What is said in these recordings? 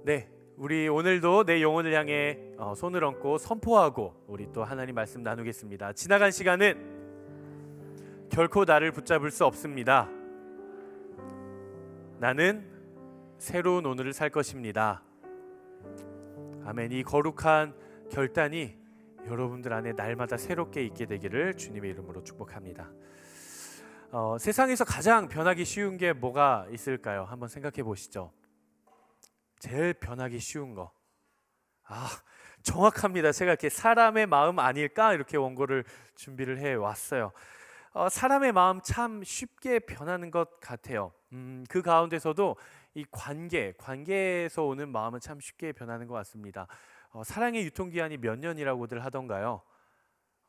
네, 우리 오늘도 내 영혼을 향해 손을 얹고 선포하고 우리 또 하나님 말씀 나누겠습니다. 지나간 시간은 결코 나를 붙잡을 수 없습니다. 나는 새로운 오늘을 살 것입니다. 아멘. 이 거룩한 결단이 여러분들 안에 날마다 새롭게 있게 되기를 주님의 이름으로 축복합니다. 세상에서 가장 변하기 쉬운 게 뭐가 있을까요? 한번 생각해 보시죠. 제일 변하기 쉬운 거. 정확합니다. 제가 이렇게 사람의 마음 아닐까 이렇게 원고를 준비를 해 왔어요. 사람의 마음 참 쉽게 변하는 것 같아요. 그 가운데서도 이 관계에서 오는 마음은 참 쉽게 변하는 것 같습니다. 사랑의 유통기한이 몇 년이라고들 하던가요?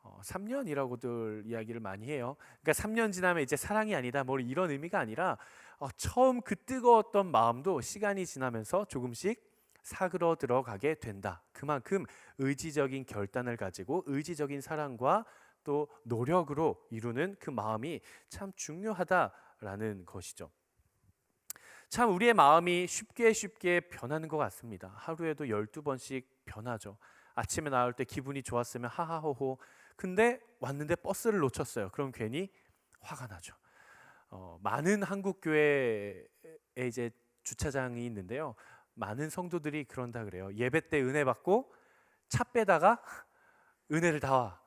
3년이라고들 이야기를 많이 해요. 그러니까 3년 지나면 이제 사랑이 아니다 뭐 이런 의미가 아니라 처음 그 뜨거웠던 마음도 시간이 지나면서 조금씩 사그러 들어가게 된다. 그만큼 의지적인 결단을 가지고 의지적인 사랑과 또 노력으로 이루는 그 마음이 참 중요하다라는 것이죠. 참 우리의 마음이 쉽게 변하는 것 같습니다. 하루에도 12번씩 변하죠. 아침에 나올 때 기분이 좋았으면 하하호호, 근데 왔는데 버스를 놓쳤어요. 그럼 괜히 화가 나죠. 많은 한국 교회에 이제 주차장이 있는데요. 많은 성도들이 그런다 그래요. 예배 때 은혜 받고 차 빼다가 은혜를 다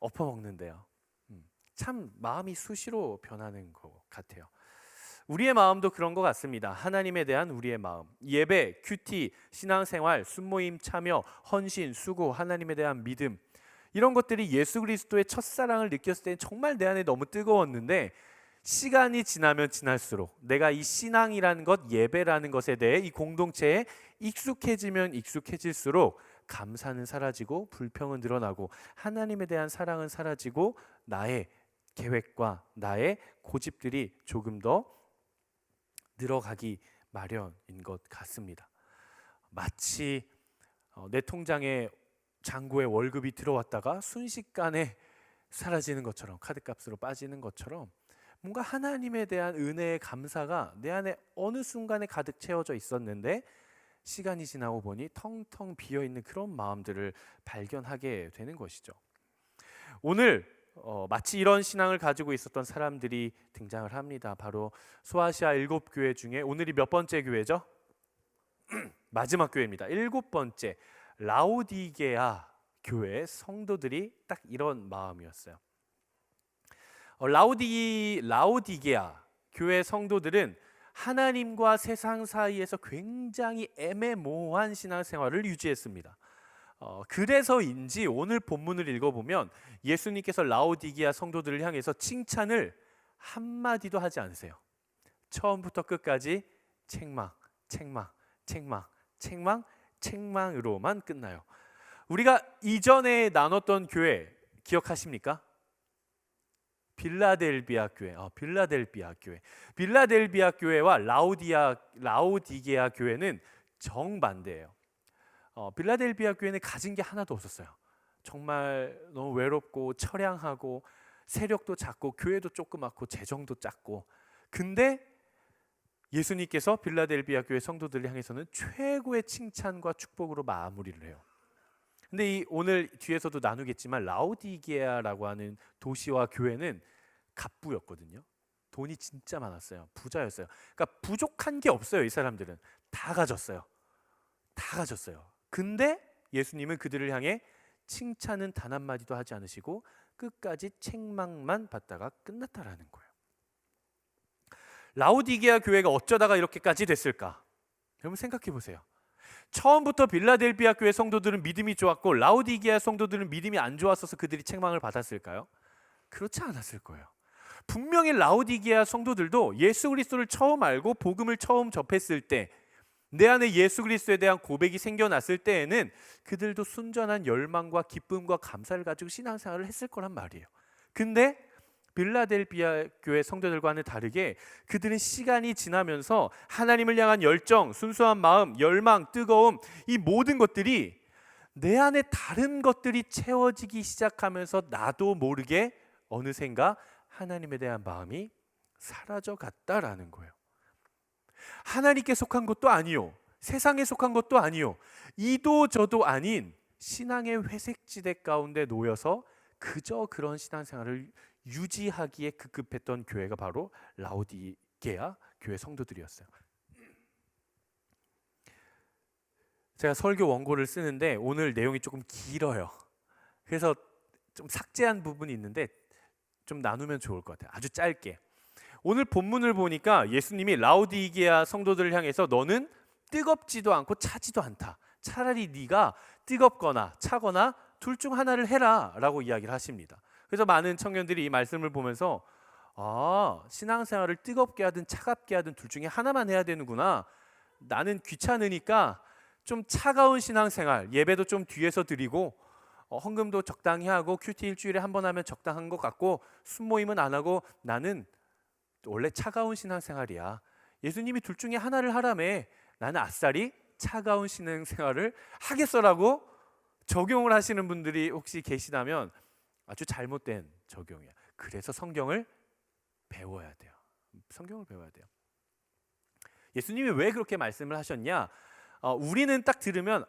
엎어먹는데요. 참 마음이 수시로 변하는 것 같아요. 우리의 마음도 그런 것 같습니다. 하나님에 대한 우리의 마음, 예배, 큐티, 신앙생활, 순모임 참여, 헌신, 수고, 하나님에 대한 믿음, 이런 것들이 예수 그리스도의 첫사랑을 느꼈을 때는 정말 내 안에 너무 뜨거웠는데 시간이 지나면 지날수록 내가 이 신앙이라는 것, 예배라는 것에 대해 이 공동체에 익숙해지면 익숙해질수록 감사는 사라지고 불평은 늘어나고 하나님에 대한 사랑은 사라지고 나의 계획과 나의 고집들이 조금 더 늘어가기 마련인 것 같습니다. 마치 내 통장에 잔고에 월급이 들어왔다가 순식간에 사라지는 것처럼, 카드값으로 빠지는 것처럼 뭔가 하나님에 대한 은혜의 감사가 내 안에 어느 순간에 가득 채워져 있었는데 시간이 지나고 보니 텅텅 비어있는 그런 마음들을 발견하게 되는 것이죠. 오늘 마치 이런 신앙을 가지고 있었던 사람들이 등장을 합니다. 바로 소아시아 7교회 중에 오늘이 몇 번째 교회죠? 마지막 교회입니다. 7번째 라오디게아 교회 성도들이 딱 이런 마음이었어요. 라오디게아 교회 성도들은 하나님과 세상 사이에서 굉장히 애매모호한 신앙생활을 유지했습니다. 그래서인지 오늘 본문을 읽어보면 예수님께서 라오디게아 성도들을 향해서 칭찬을 한마디도 하지 않으세요. 처음부터 끝까지 책망으로만 끝나요. 우리가 이전에 나눴던 교회 기억하십니까? 빌라델비아 교회와 라오디게아 교회는 정반대예요. 빌라델비아 교회는 가진 게 하나도 없었어요. 정말 너무 외롭고 처량하고 세력도 작고 교회도 조그맣고 재정도 작고, 근데 예수님께서 빌라델비아 교회 성도들을 향해서는 최고의 칭찬과 축복으로 마무리를 해요. 근데 오늘 뒤에서도 나누겠지만 라오디게아라고 하는 도시와 교회는 갑부였거든요. 돈이 진짜 많았어요. 부자였어요. 그러니까 부족한 게 없어요. 이 사람들은 다 가졌어요. 근데 예수님은 그들을 향해 칭찬은 단 한마디도 하지 않으시고 끝까지 책망만 받다가 끝났다라는 거예요. 라오디게아 교회가 어쩌다가 이렇게까지 됐을까? 여러분 생각해 보세요. 처음부터 빌라델비아 교회 성도들은 믿음이 좋았고 라오디게아 성도들은 믿음이 안 좋았어서 그들이 책망을 받았을까요? 그렇지 않았을 거예요. 분명히 라오디게아 성도들도 예수 그리스도를 처음 알고 복음을 처음 접했을 때, 내 안에 예수 그리스도에 대한 고백이 생겨났을 때에는 그들도 순전한 열망과 기쁨과 감사를 가지고 신앙생활을 했을 거란 말이에요. 근데 빌라델비아 교회 성도들과는 다르게 그들은 시간이 지나면서 하나님을 향한 열정, 순수한 마음, 열망, 뜨거움, 이 모든 것들이 내 안에 다른 것들이 채워지기 시작하면서 나도 모르게 어느샌가 하나님에 대한 마음이 사라져 갔다라는 거예요. 하나님께 속한 것도 아니요, 세상에 속한 것도 아니요, 이도 저도 아닌 신앙의 회색지대 가운데 놓여서 그저 그런 신앙생활을 유지하기에 급급했던 교회가 바로 라오디게아 교회 성도들이었어요. 제가 설교 원고를 쓰는데 오늘 내용이 조금 길어요. 그래서 좀 삭제한 부분이 있는데 좀 나누면 좋을 것 같아요. 아주 짧게. 오늘 본문을 보니까 예수님이 라오디게아 성도들을 향해서 너는 뜨겁지도 않고 차지도 않다. 차라리 네가 뜨겁거나 차거나 둘 중 하나를 해라 라고 이야기를 하십니다. 그래서 많은 청년들이 이 말씀을 보면서 신앙생활을 뜨겁게 하든 차갑게 하든 둘 중에 하나만 해야 되는구나. 나는 귀찮으니까 좀 차가운 신앙생활, 예배도 좀 뒤에서 드리고 헌금도 적당히 하고 큐티 일주일에 한 번 하면 적당한 것 같고 순모임은 안 하고 나는 원래 차가운 신앙생활이야. 예수님이 둘 중에 하나를 하라며 나는 아싸리 차가운 신앙생활을 하겠어라고 적용을 하시는 분들이 혹시 계시다면 아주 잘못된 적용이야. 그래서 성경을 배워야 돼요. 성경을 배워야 돼요. 예수님이 왜 그렇게 말씀을 하셨냐? 우리는 딱 들으면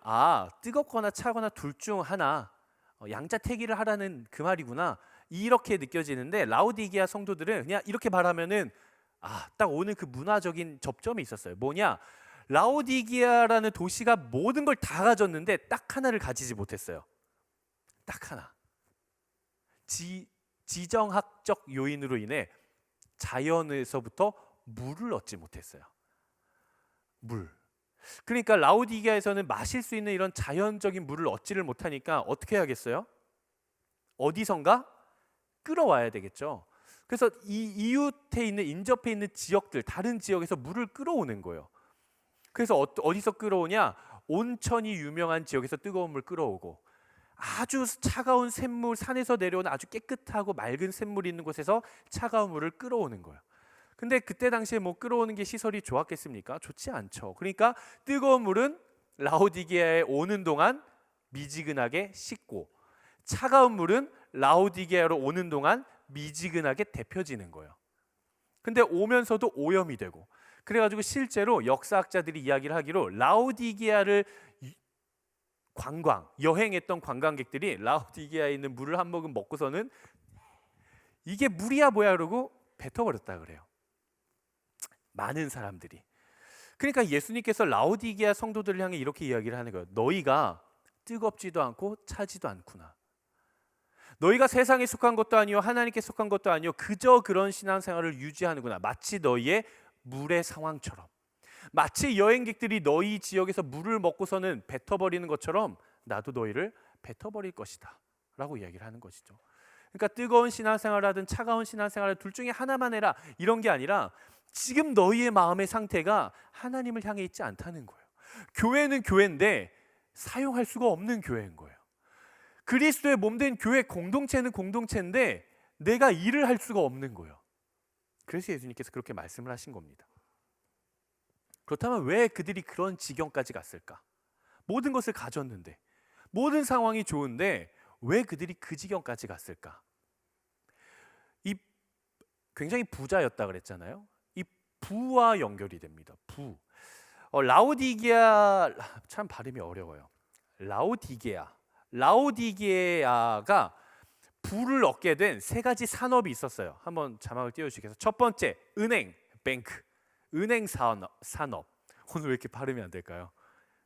뜨겁거나 차거나 둘 중 하나, 양자택일을 하라는 그 말이구나 이렇게 느껴지는데, 라오디게아 성도들은 그냥 이렇게 말하면은 딱 오는 그 문화적인 접점이 있었어요. 뭐냐? 라오디게아라는 도시가 모든 걸 다 가졌는데 딱 하나를 가지지 못했어요. 딱 하나. 지정학적 요인으로 인해 자연에서부터 물을 얻지 못했어요. 물. 그러니까 라오디게아에서는 마실 수 있는 이런 자연적인 물을 얻지를 못하니까 어떻게 해야겠어요? 어디선가 끌어와야 되겠죠. 그래서 이 이웃에 있는, 인접해 있는 지역들, 다른 지역에서 물을 끌어오는 거예요. 그래서 어디서 끌어오냐? 온천이 유명한 지역에서 뜨거운 물 끌어오고, 아주 차가운 샘물, 산에서 내려오는 아주 깨끗하고 맑은 샘물이 있는 곳에서 차가운 물을 끌어오는 거예요. 근데 그때 당시에 뭐 끌어오는 게 시설이 좋았겠습니까? 좋지 않죠. 그러니까 뜨거운 물은 라오디게아에 오는 동안 미지근하게 식고, 차가운 물은 라오디게아로 오는 동안 미지근하게 데펴지는 거예요. 근데 오면서도 오염이 되고, 그래가지고 실제로 역사학자들이 이야기를 하기로 라오디게아를 여행했던 관광객들이 라오디게아에 있는 물을 한 모금 먹고서는 이게 물이야 뭐야 그러고 뱉어버렸다 그래요. 많은 사람들이. 그러니까 예수님께서 라오디게아 성도들을 향해 이렇게 이야기를 하는 거예요. 너희가 뜨겁지도 않고 차지도 않구나. 너희가 세상에 속한 것도 아니요 하나님께 속한 것도 아니요 그저 그런 신앙생활을 유지하는구나. 마치 너희의 물의 상황처럼, 마치 여행객들이 너희 지역에서 물을 먹고서는 뱉어버리는 것처럼 나도 너희를 뱉어버릴 것이다 라고 이야기를 하는 것이죠. 그러니까 뜨거운 신앙생활을 하든 차가운 신앙생활을 둘 중에 하나만 해라 이런 게 아니라, 지금 너희의 마음의 상태가 하나님을 향해 있지 않다는 거예요. 교회는 교회인데 사용할 수가 없는 교회인 거예요. 그리스도의 몸된 교회 공동체는 공동체인데 내가 일을 할 수가 없는 거예요. 그래서 예수님께서 그렇게 말씀을 하신 겁니다. 그렇다면 왜 그들이 그런 지경까지 갔을까? 모든 것을 가졌는데, 모든 상황이 좋은데 왜 그들이 그 지경까지 갔을까? 이 굉장히 부자였다 그랬잖아요. 이 부와 연결이 됩니다. 부. 라오디게아, 참 발음이 어려워요. 라오디게아가 부를 얻게 된 세 가지 산업이 있었어요. 한번 자막을 띄워주시겠어요? 첫 번째, 은행, 뱅크, 은행 산업. 오늘 왜 이렇게 발음이 안 될까요?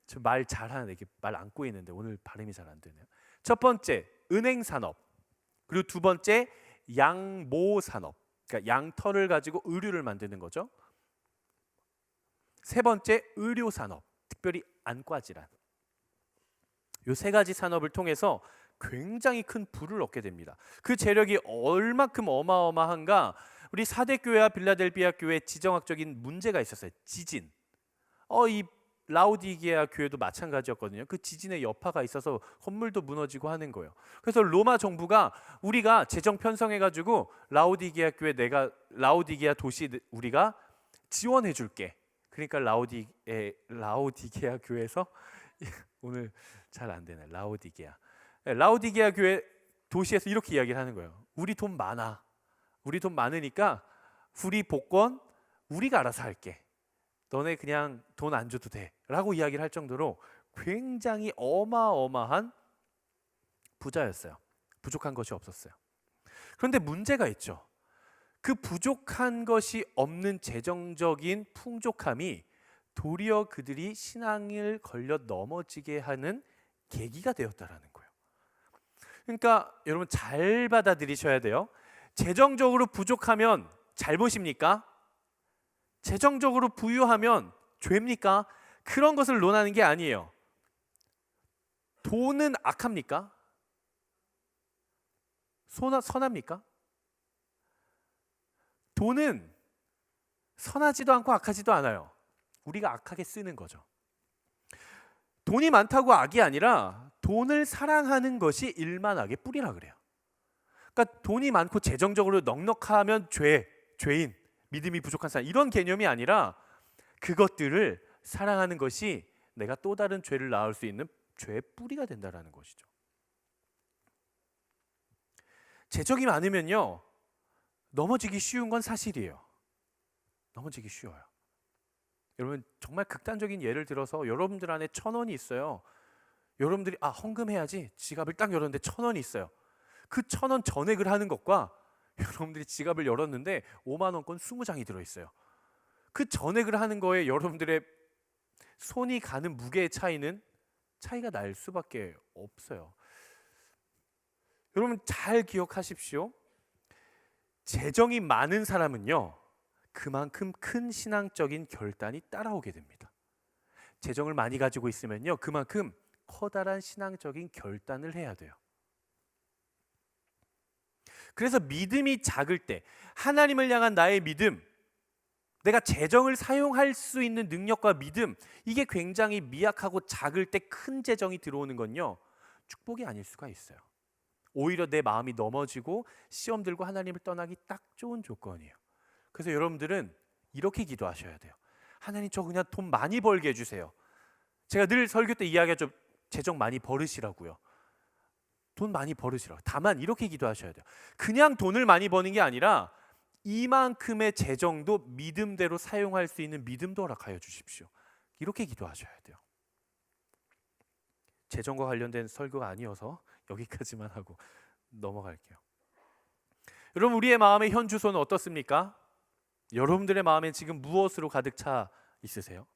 저 말 잘하는데 이렇게 말 안 꼬이는데 오늘 발음이 잘 안 되네요. 첫 번째, 은행 산업. 그리고 두 번째, 양모 산업. 그러니까 양털을 가지고 의류를 만드는 거죠. 세 번째, 의료 산업. 특별히 안과 질환. 이 세 가지 산업을 통해서 굉장히 큰 부를 얻게 됩니다. 그 재력이 얼마큼 어마어마한가? 우리 사대 교회와 빌라델비아 교회 지정학적인 문제가 있었어요. 지진. 이 라오디게아 교회도 마찬가지였거든요. 그 지진의 여파가 있어서 건물도 무너지고 하는 거예요. 그래서 로마 정부가 우리가 재정 편성해가지고 라오디게아 도시 우리가 지원해 줄게. 그러니까 라오디게아 교회에서 오늘 잘 안 되네. 라오디게아 교회 도시에서 이렇게 이야기를 하는 거예요. 우리 돈 많아. 우리 돈 많으니까 우리 복권 우리가 알아서 할게. 너네 그냥 돈 안 줘도 돼 라고 이야기를 할 정도로 굉장히 어마어마한 부자였어요. 부족한 것이 없었어요. 그런데 문제가 있죠. 그 부족한 것이 없는 재정적인 풍족함이 도리어 그들이 신앙을 걸려 넘어지게 하는 계기가 되었다라는 거예요. 그러니까 여러분 잘 받아들이셔야 돼요. 재정적으로 부족하면 잘못입니까? 재정적으로 부유하면 죄입니까? 그런 것을 논하는 게 아니에요. 돈은 악합니까? 선합니까? 돈은 선하지도 않고 악하지도 않아요. 우리가 악하게 쓰는 거죠. 돈이 많다고 악이 아니라 돈을 사랑하는 것이 일만하게 뿌리라 그래요. 그러니까 돈이 많고 재정적으로 넉넉하면 죄인, 믿음이 부족한 사람 이런 개념이 아니라 그것들을 사랑하는 것이 내가 또 다른 죄를 낳을 수 있는 죄의 뿌리가 된다라는 것이죠. 재정이 많으면요 넘어지기 쉬운 건 사실이에요. 넘어지기 쉬워요. 여러분 정말 극단적인 예를 들어서 여러분들 안에 1,000원이 있어요. 여러분들이 헌금해야지 지갑을 딱 열었는데 1,000원이 있어요. 그 1,000원 전액을 하는 것과 여러분들이 지갑을 열었는데 5만 원권 20장이 들어있어요. 그 전액을 하는 거에 여러분들의 손이 가는 무게의 차이가 날 수밖에 없어요. 여러분 잘 기억하십시오. 재정이 많은 사람은요 그만큼 큰 신앙적인 결단이 따라오게 됩니다. 재정을 많이 가지고 있으면요 그만큼 커다란 신앙적인 결단을 해야 돼요. 그래서 믿음이 작을 때 하나님을 향한 나의 믿음, 내가 재정을 사용할 수 있는 능력과 믿음, 이게 굉장히 미약하고 작을 때 큰 재정이 들어오는 건요 축복이 아닐 수가 있어요. 오히려 내 마음이 넘어지고 시험 들고 하나님을 떠나기 딱 좋은 조건이에요. 그래서 여러분들은 이렇게 기도하셔야 돼요. 하나님 저 그냥 돈 많이 벌게 해주세요. 제가 늘 설교 때 이야기하죠. 재정 많이 벌으시라고요. 돈 많이 벌으시라고. 다만 이렇게 기도하셔야 돼요. 그냥 돈을 많이 버는 게 아니라 이만큼의 재정도 믿음대로 사용할 수 있는 믿음도 허락하여 주십시오. 이렇게 기도하셔야 돼요. 재정과 관련된 설교가 아니어서 여기까지만 하고 넘어갈게요. 여러분 우리의 마음의 현 주소는 어떻습니까? 여러분들의 마음에 지금 무엇으로 가득 차 있으세요?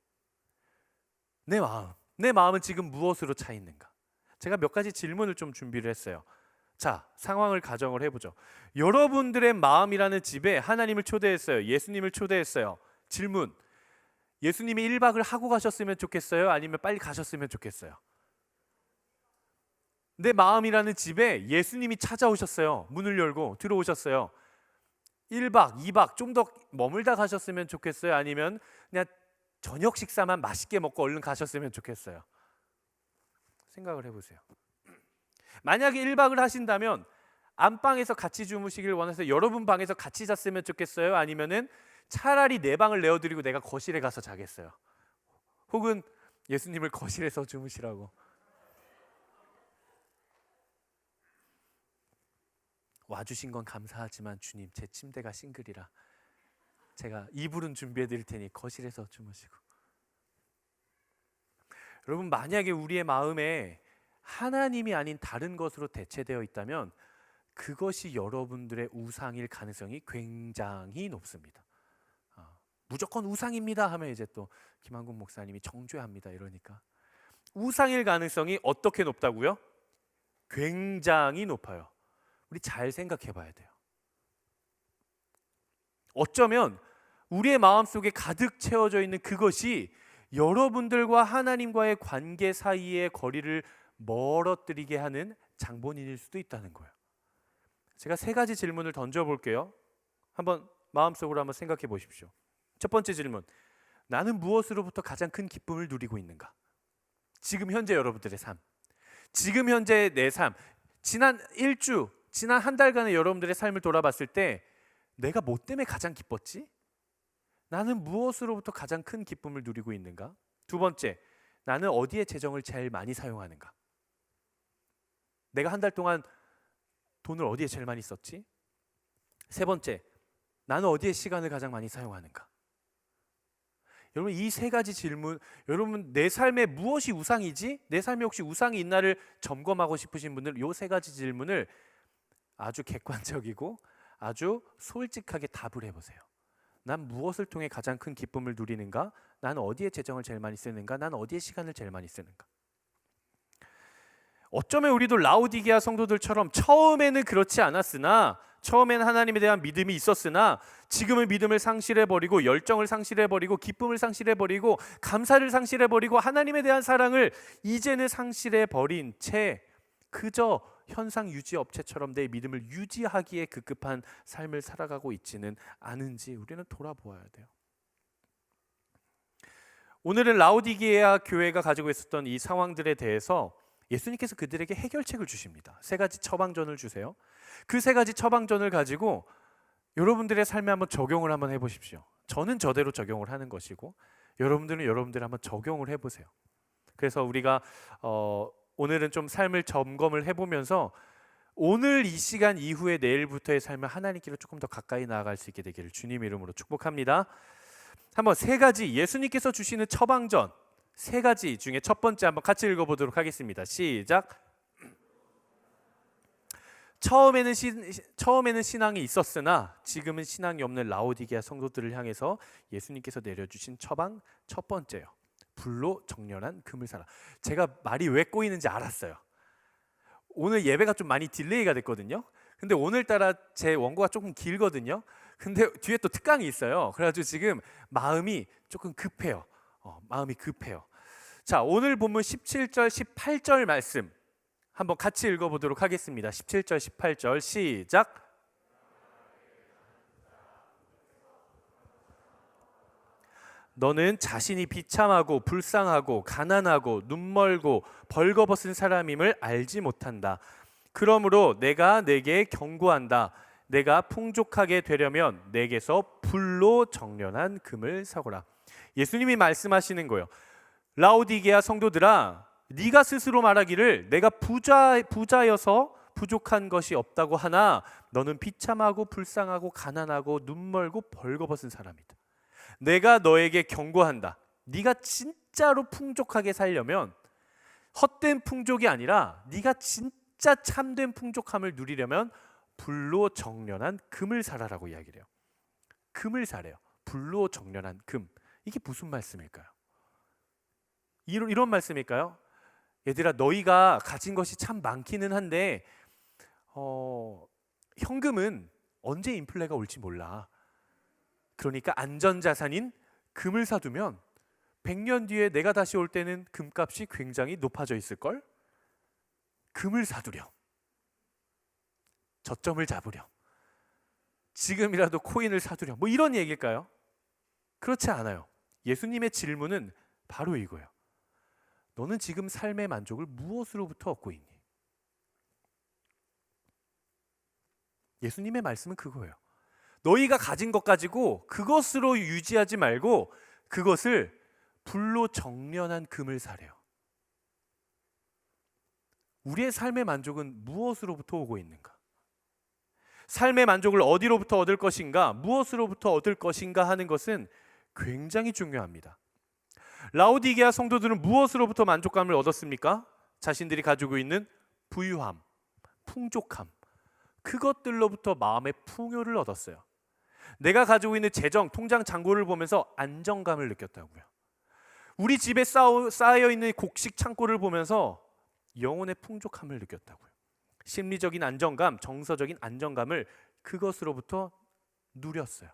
내 마음은 지금 무엇으로 차 있는가? 제가 몇 가지 질문을 좀 준비를 했어요. 자, 상황을 가정을 해보죠. 여러분들의 마음이라는 집에 하나님을 초대했어요. 예수님을 초대했어요. 질문, 예수님이 1박을 하고 가셨으면 좋겠어요? 아니면 빨리 가셨으면 좋겠어요? 내 마음이라는 집에 예수님이 찾아오셨어요. 문을 열고 들어오셨어요. 1박, 2박 좀 더 머물다 가셨으면 좋겠어요? 아니면 그냥 저녁 식사만 맛있게 먹고 얼른 가셨으면 좋겠어요? 생각을 해보세요. 만약에 1박을 하신다면 안방에서 같이 주무시길 원해서 여러분 방에서 같이 잤으면 좋겠어요? 아니면은 차라리 내 방을 내어드리고 내가 거실에 가서 자겠어요? 혹은 예수님을 거실에서 주무시라고. 와주신 건 감사하지만 주님 제 침대가 싱글이라 제가 이불은 준비해 드릴 테니 거실에서 주무시고. 여러분 만약에 우리의 마음에 하나님이 아닌 다른 것으로 대체되어 있다면 그것이 여러분들의 우상일 가능성이 굉장히 높습니다. 무조건 우상입니다 하면 이제 또 김한국 목사님이 정죄합니다 이러니까. 우상일 가능성이 어떻게 높다고요? 굉장히 높아요. 우리 잘 생각해 봐야 돼요. 어쩌면 우리의 마음속에 가득 채워져 있는 그것이 여러분들과 하나님과의 관계 사이의 거리를 멀어뜨리게 하는 장본인일 수도 있다는 거예요. 제가 3가지 질문을 던져볼게요. 한번 마음속으로 한번 생각해 보십시오. 첫 번째 질문, 나는 무엇으로부터 가장 큰 기쁨을 누리고 있는가? 지금 현재 여러분들의 삶, 지금 현재 내 삶, 지난 1주, 지난 한 달간의 여러분들의 삶을 돌아봤을 때 내가 뭐 때문에 가장 기뻤지? 나는 무엇으로부터 가장 큰 기쁨을 누리고 있는가? 두 번째, 나는 어디에 재정을 제일 많이 사용하는가? 내가 한 달 동안 돈을 어디에 제일 많이 썼지? 세 번째, 나는 어디에 시간을 가장 많이 사용하는가? 여러분 이 세 가지 질문, 여러분 내 삶에 무엇이 우상이지? 내 삶에 혹시 우상이 있나를 점검하고 싶으신 분들 이 세 가지 질문을 아주 객관적이고 아주 솔직하게 답을 해보세요. 난 무엇을 통해 가장 큰 기쁨을 누리는가? 난 어디에 재정을 제일 많이 쓰는가? 난 어디에 시간을 제일 많이 쓰는가? 어쩌면 우리도 라오디게아 성도들처럼 처음에는 그렇지 않았으나, 처음에는 하나님에 대한 믿음이 있었으나 지금은 믿음을 상실해버리고 열정을 상실해버리고 기쁨을 상실해버리고 감사를 상실해버리고 하나님에 대한 사랑을 이제는 상실해버린 채 그저 현상 유지 업체처럼 내 믿음을 유지하기에 급급한 삶을 살아가고 있지는 않은지 우리는 돌아보아야 돼요. 오늘은 라오디게아 교회가 가지고 있었던 이 상황들에 대해서 예수님께서 그들에게 해결책을 주십니다. 세 가지 처방전을 주세요. 그 세 가지 처방전을 가지고 여러분들의 삶에 한번 적용을 한번 해보십시오. 저는 저대로 적용을 하는 것이고 여러분들은 여러분들 한번 적용을 해보세요. 그래서 우리가 오늘은 좀 삶을 점검을 해보면서 오늘 이 시간 이후에 내일부터의 삶을 하나님께로 조금 더 가까이 나아갈 수 있게 되기를 주님 이름으로 축복합니다. 한번 세 가지 예수님께서 주시는 처방전 세 가지 중에 첫 번째 한번 같이 읽어보도록 하겠습니다. 시작. 처음에는 신앙이 있었으나 지금은 신앙이 없는 라오디게아 성도들을 향해서 예수님께서 내려주신 처방 첫 번째요. 불로 정렬한 금을 사라. 제가 말이 왜 꼬이는지 알았어요. 오늘 예배가 좀 많이 딜레이가 됐거든요. 근데 오늘따라 제 원고가 조금 길거든요. 근데 뒤에 또 특강이 있어요. 그래가지고 지금 마음이 조금 급해요. 마음이 급해요. 자, 오늘 본문 17절 18절 말씀 한번 같이 읽어보도록 하겠습니다. 17절 18절 시작. 너는 자신이 비참하고 불쌍하고 가난하고 눈멀고 벌거벗은 사람임을 알지 못한다. 그러므로 내가 내게 경고한다. 내가 풍족하게 되려면 내게서 불로 정련한 금을 사거라. 예수님이 말씀하시는 거예요. 라오디게아 성도들아, 네가 스스로 말하기를 내가 부자여서 부족한 것이 없다고 하나 너는 비참하고 불쌍하고 가난하고 눈멀고 벌거벗은 사람이다. 내가 너에게 경고한다. 네가 진짜로 풍족하게 살려면 헛된 풍족이 아니라 네가 진짜 참된 풍족함을 누리려면 불로 정련한 금을 사라라고 이야기를 해요. 금을 사래요. 불로 정련한 금. 이게 무슨 말씀일까요? 이런 말씀일까요? 얘들아, 너희가 가진 것이 참 많기는 한데 현금은 언제 인플레가 올지 몰라. 그러니까 안전자산인 금을 사두면 100년 뒤에 내가 다시 올 때는 금값이 굉장히 높아져 있을걸? 금을 사두렴. 저점을 잡으렴. 지금이라도 코인을 사두렴. 뭐 이런 얘기일까요? 그렇지 않아요. 예수님의 질문은 바로 이거예요. 너는 지금 삶의 만족을 무엇으로부터 얻고 있니? 예수님의 말씀은 그거예요. 너희가 가진 것 가지고 그것으로 유지하지 말고 그것을 불로 정련한 금을 사래요. 우리의 삶의 만족은 무엇으로부터 오고 있는가? 삶의 만족을 어디로부터 얻을 것인가? 무엇으로부터 얻을 것인가 하는 것은 굉장히 중요합니다. 라오디게아 성도들은 무엇으로부터 만족감을 얻었습니까? 자신들이 가지고 있는 부유함, 풍족함, 그것들로부터 마음의 풍요를 얻었어요. 내가 가지고 있는 재정, 통장 잔고를 보면서 안정감을 느꼈다고요. 우리 집에 쌓여있는 곡식 창고를 보면서 영혼의 풍족함을 느꼈다고요. 심리적인 안정감, 정서적인 안정감을 그것으로부터 누렸어요.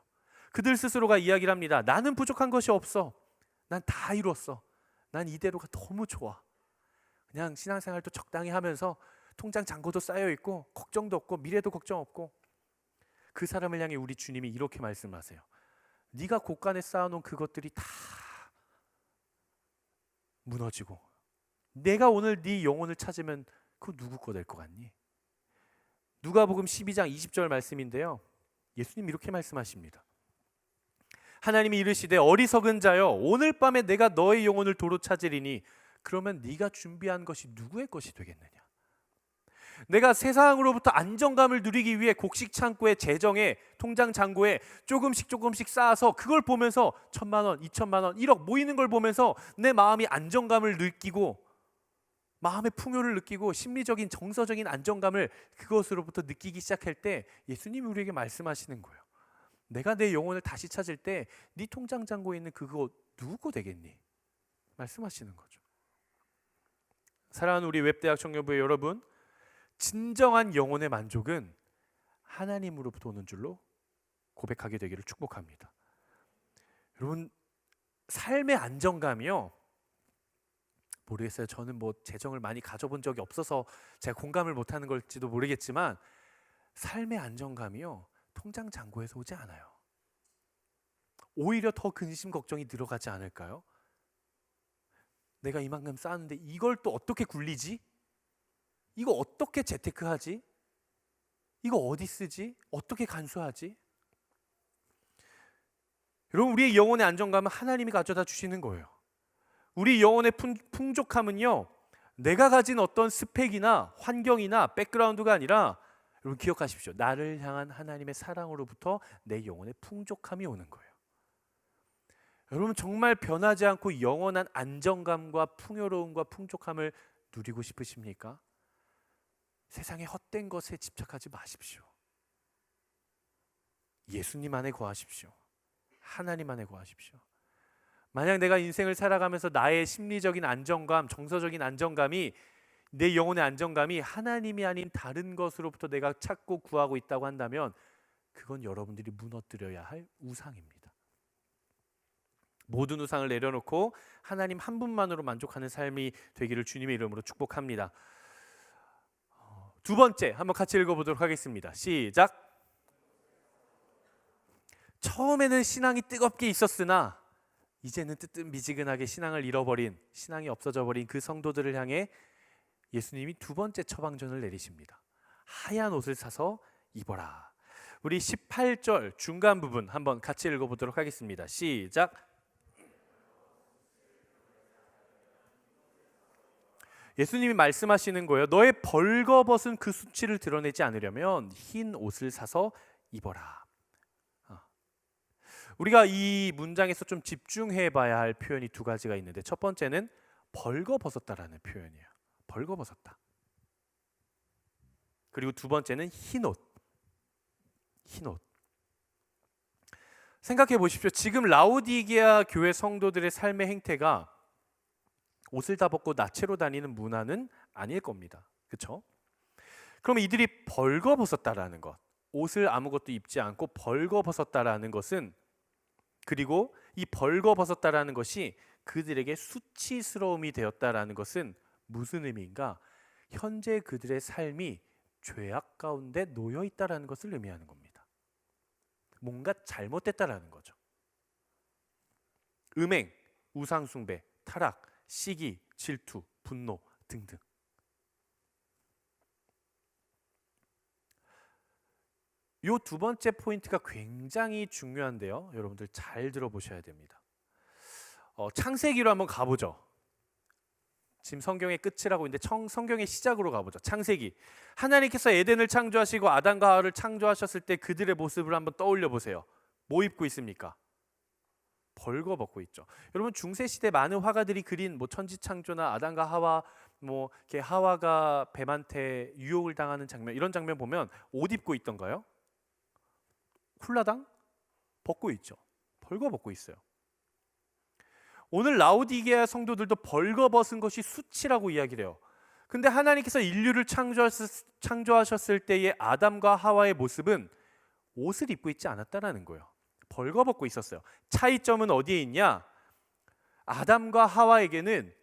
그들 스스로가 이야기를 합니다. 나는 부족한 것이 없어. 난 다 이뤘어. 난 이대로가 너무 좋아. 그냥 신앙생활도 적당히 하면서 통장 잔고도 쌓여있고 걱정도 없고 미래도 걱정 없고. 그 사람을 향해 우리 주님이 이렇게 말씀하세요. 네가 곳간에 쌓아놓은 그것들이 다 무너지고 내가 오늘 네 영혼을 찾으면 그거 누구 거 될 것 같니? 누가복음 12장 20절 말씀인데요. 예수님 이렇게 말씀하십니다. 하나님이 이르시되 어리석은 자여 오늘 밤에 내가 너의 영혼을 도로 찾으리니 그러면 네가 준비한 것이 누구의 것이 되겠느냐? 내가 세상으로부터 안정감을 누리기 위해 곡식 창고에 재정에 통장 잔고에 조금씩 쌓아서 그걸 보면서 1,000만 원, 2,000만 원, 1억 모이는 걸 보면서 내 마음이 안정감을 느끼고 마음의 풍요를 느끼고 심리적인 정서적인 안정감을 그것으로부터 느끼기 시작할 때 예수님이 우리에게 말씀하시는 거예요. 내가 내 영혼을 다시 찾을 때 네 통장 잔고에 있는 그거 누구 되겠니? 말씀하시는 거죠. 사랑하는 우리 웹대학 청년부의 여러분, 진정한 영혼의 만족은 하나님으로부터 오는 줄로 고백하게 되기를 축복합니다. 여러분, 삶의 안정감이요, 모르겠어요. 저는 뭐 재정을 많이 가져본 적이 없어서 제가 공감을 못하는 걸지도 모르겠지만 삶의 안정감이요, 통장 잔고에서 오지 않아요. 오히려 더 근심 걱정이 늘어가지 않을까요? 내가 이만큼 쌓았는데 이걸 또 어떻게 굴리지? 이거 어떻게 재테크하지? 이거 어디 쓰지? 어떻게 간수하지? 여러분, 우리의 영혼의 안정감은 하나님이 가져다 주시는 거예요. 우리 영혼의 풍족함은요, 내가 가진 어떤 스펙이나 환경이나 백그라운드가 아니라, 여러분 기억하십시오. 나를 향한 하나님의 사랑으로부터 내 영혼의 풍족함이 오는 거예요. 여러분, 정말 변하지 않고 영원한 안정감과 풍요로움과 풍족함을 누리고 싶으십니까? 세상의 헛된 것에 집착하지 마십시오. 예수님 안에 거하십시오. 하나님 안에 거하십시오. 만약 내가 인생을 살아가면서 나의 심리적인 안정감, 정서적인 안정감이, 내 영혼의 안정감이 하나님이 아닌 다른 것으로부터 내가 찾고 구하고 있다고 한다면 그건 여러분들이 무너뜨려야 할 우상입니다. 모든 우상을 내려놓고 하나님 한 분만으로 만족하는 삶이 되기를 주님의 이름으로 축복합니다. 두 번째, 한번 같이 읽어보도록 하겠습니다. 시작. 처음에는 신앙이 뜨겁게 있었으나 이제는 뜨뜻미지근하게 신앙을 잃어버린, 신앙이 없어져 버린 그 성도들을 향해 예수님이 두 번째 처방전을 내리십니다. 하얀 옷을 사서 입어라. 우리 18절 중간 부분 한번 같이 읽어보도록 하겠습니다. 시작. 예수님이 말씀하시는 거예요. 너의 벌거벗은 그 수치를 드러내지 않으려면 흰 옷을 사서 입어라. 우리가 이 문장에서 좀 집중해 봐야 할 표현이 두 가지가 있는데, 첫 번째는 벌거벗었다라는 표현이에요. 벌거벗었다. 그리고 두 번째는 흰옷. 흰옷. 생각해 보십시오. 지금 라오디게아 교회 성도들의 삶의 행태가 옷을 다 벗고 나체로 다니는 문화는 아닐 겁니다. 그렇죠? 그럼 이들이 벌거벗었다라는 것, 옷을 아무것도 입지 않고 벌거벗었다라는 것은, 그리고 이 벌거벗었다라는 것이 그들에게 수치스러움이 되었다라는 것은 무슨 의미인가? 현재 그들의 삶이 죄악 가운데 놓여 있다라는 것을 의미하는 겁니다. 뭔가 잘못됐다라는 거죠. 음행, 우상숭배, 타락, 시기, 질투, 분노 등등. 이 두 번째 포인트가 굉장히 중요한데요. 여러분들 잘 들어보셔야 됩니다. 창세기로 한번 가보죠. 지금 성경의 끝이라고 있는데 성경의 시작으로 가보죠. 창세기. 하나님께서 에덴을 창조하시고 아담과 하와를 창조하셨을 때 그들의 모습을 한번 떠올려 보세요. 뭐 입고 있습니까? 벌거벗고 있죠. 여러분, 중세시대 많은 화가들이 그린 뭐 천지창조나 아담과 하와, 뭐 이렇게 하와가 뱀한테 유혹을 당하는 장면, 이런 장면 보면 옷 입고 있던가요? 훌라당 벗고 있죠. 벌거벗고 있어요. 오늘 라오디게아 성도들도 벌거벗은 것이 수치라고 이야기를 해요. 근데 하나님께서 인류를 창조하셨을 때의 아담과 하와의 모습은 옷을 입고 있지 않았다라는 거예요. 벌거벗고 있었어요. 차이점은 어디에 있냐? 아담과 하와에게는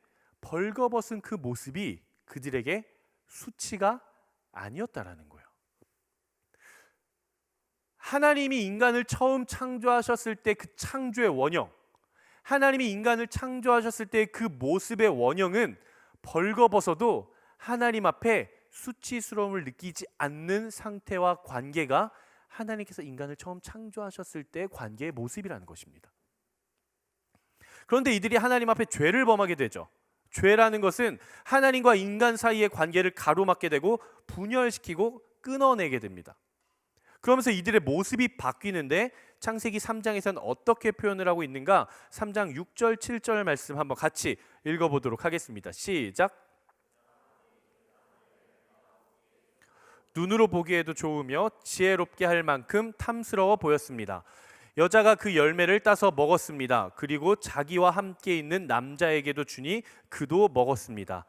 벌거벗은 그 모습이 그들에게 수치가 아니었다라는 거예요. 하나님이 인간을 처음 창조하셨을 때 그 창조의 원형, 하나님이 인간을 창조하셨을 때 그 모습의 원형은 벌거벗어도 하나님 앞에 수치스러움을 느끼지 않는 상태와 관계가 하나님께서 인간을 처음 창조하셨을 때의 관계의 모습이라는 것입니다. 그런데 이들이 하나님 앞에 죄를 범하게 되죠. 죄라는 것은 하나님과 인간 사이의 관계를 가로막게 되고 분열시키고 끊어내게 됩니다. 그러면서 이들의 모습이 바뀌는데 창세기 3장에서는 어떻게 표현을 하고 있는가? 3장 6절 7절 말씀 한번 같이 읽어보도록 하겠습니다. 시작. 눈으로 보기에도 좋으며 지혜롭게 할 만큼 탐스러워 보였습니다. 여자가 그 열매를 따서 먹었습니다. 그리고 자기와 함께 있는 남자에게도 주니 그도 먹었습니다.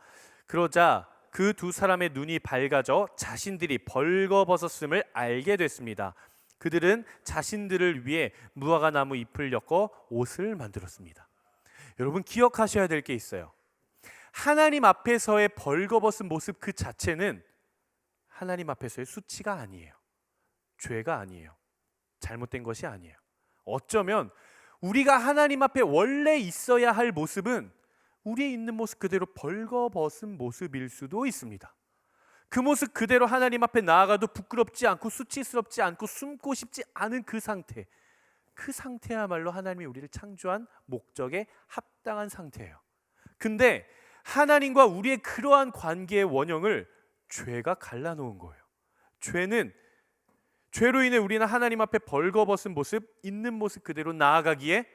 그러자 그 두 사람의 눈이 밝아져 자신들이 벌거벗었음을 알게 됐습니다. 그들은 자신들을 위해 무화과 나무 잎을 엮어 옷을 만들었습니다. 여러분 기억하셔야 될 게 있어요. 하나님 앞에서의 벌거벗은 모습 그 자체는 하나님 앞에서의 수치가 아니에요. 죄가 아니에요. 잘못된 것이 아니에요. 어쩌면 우리가 하나님 앞에 원래 있어야 할 모습은 우리의 있는 모습 그대로 벌거벗은 모습일 수도 있습니다. 그 모습 그대로 하나님 앞에 나아가도 부끄럽지 않고 수치스럽지 않고 숨고 싶지 않은 그 상태, 그 상태야말로 하나님이 우리를 창조한 목적에 합당한 상태예요. 근데 하나님과 우리의 그러한 관계의 원형을 죄가 갈라놓은 거예요. 죄로 인해 우리는 하나님 앞에 벌거벗은 모습, 있는 모습 그대로 나아가기에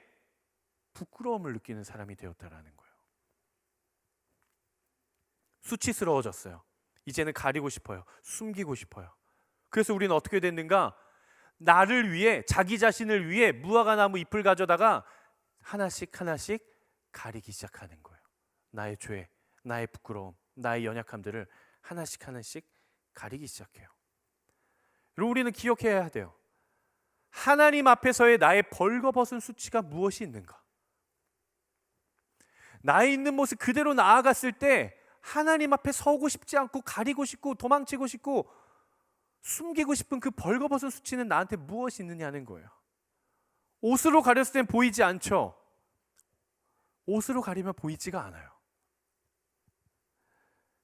부끄러움을 느끼는 사람이 되었다라는 거예요. 수치스러워졌어요. 이제는 가리고 싶어요. 숨기고 싶어요. 그래서 우리는 어떻게 됐는가? 나를 위해, 자기 자신을 위해 무화과 나무 잎을 가져다가 하나씩 가리기 시작하는 거예요. 나의 죄, 나의 부끄러움, 나의 연약함들을 하나씩 가리기 시작해요. 여러분 우리는 기억해야 돼요. 하나님 앞에서의 나의 벌거벗은 수치가 무엇이 있는가? 나의 있는 모습 그대로 나아갔을 때 하나님 앞에 서고 싶지 않고 가리고 싶고 도망치고 싶고 숨기고 싶은 그 벌거벗은 수치는 나한테 무엇이 있느냐는 거예요. 옷으로 가렸을 땐 보이지 않죠. 옷으로 가리면 보이지가 않아요.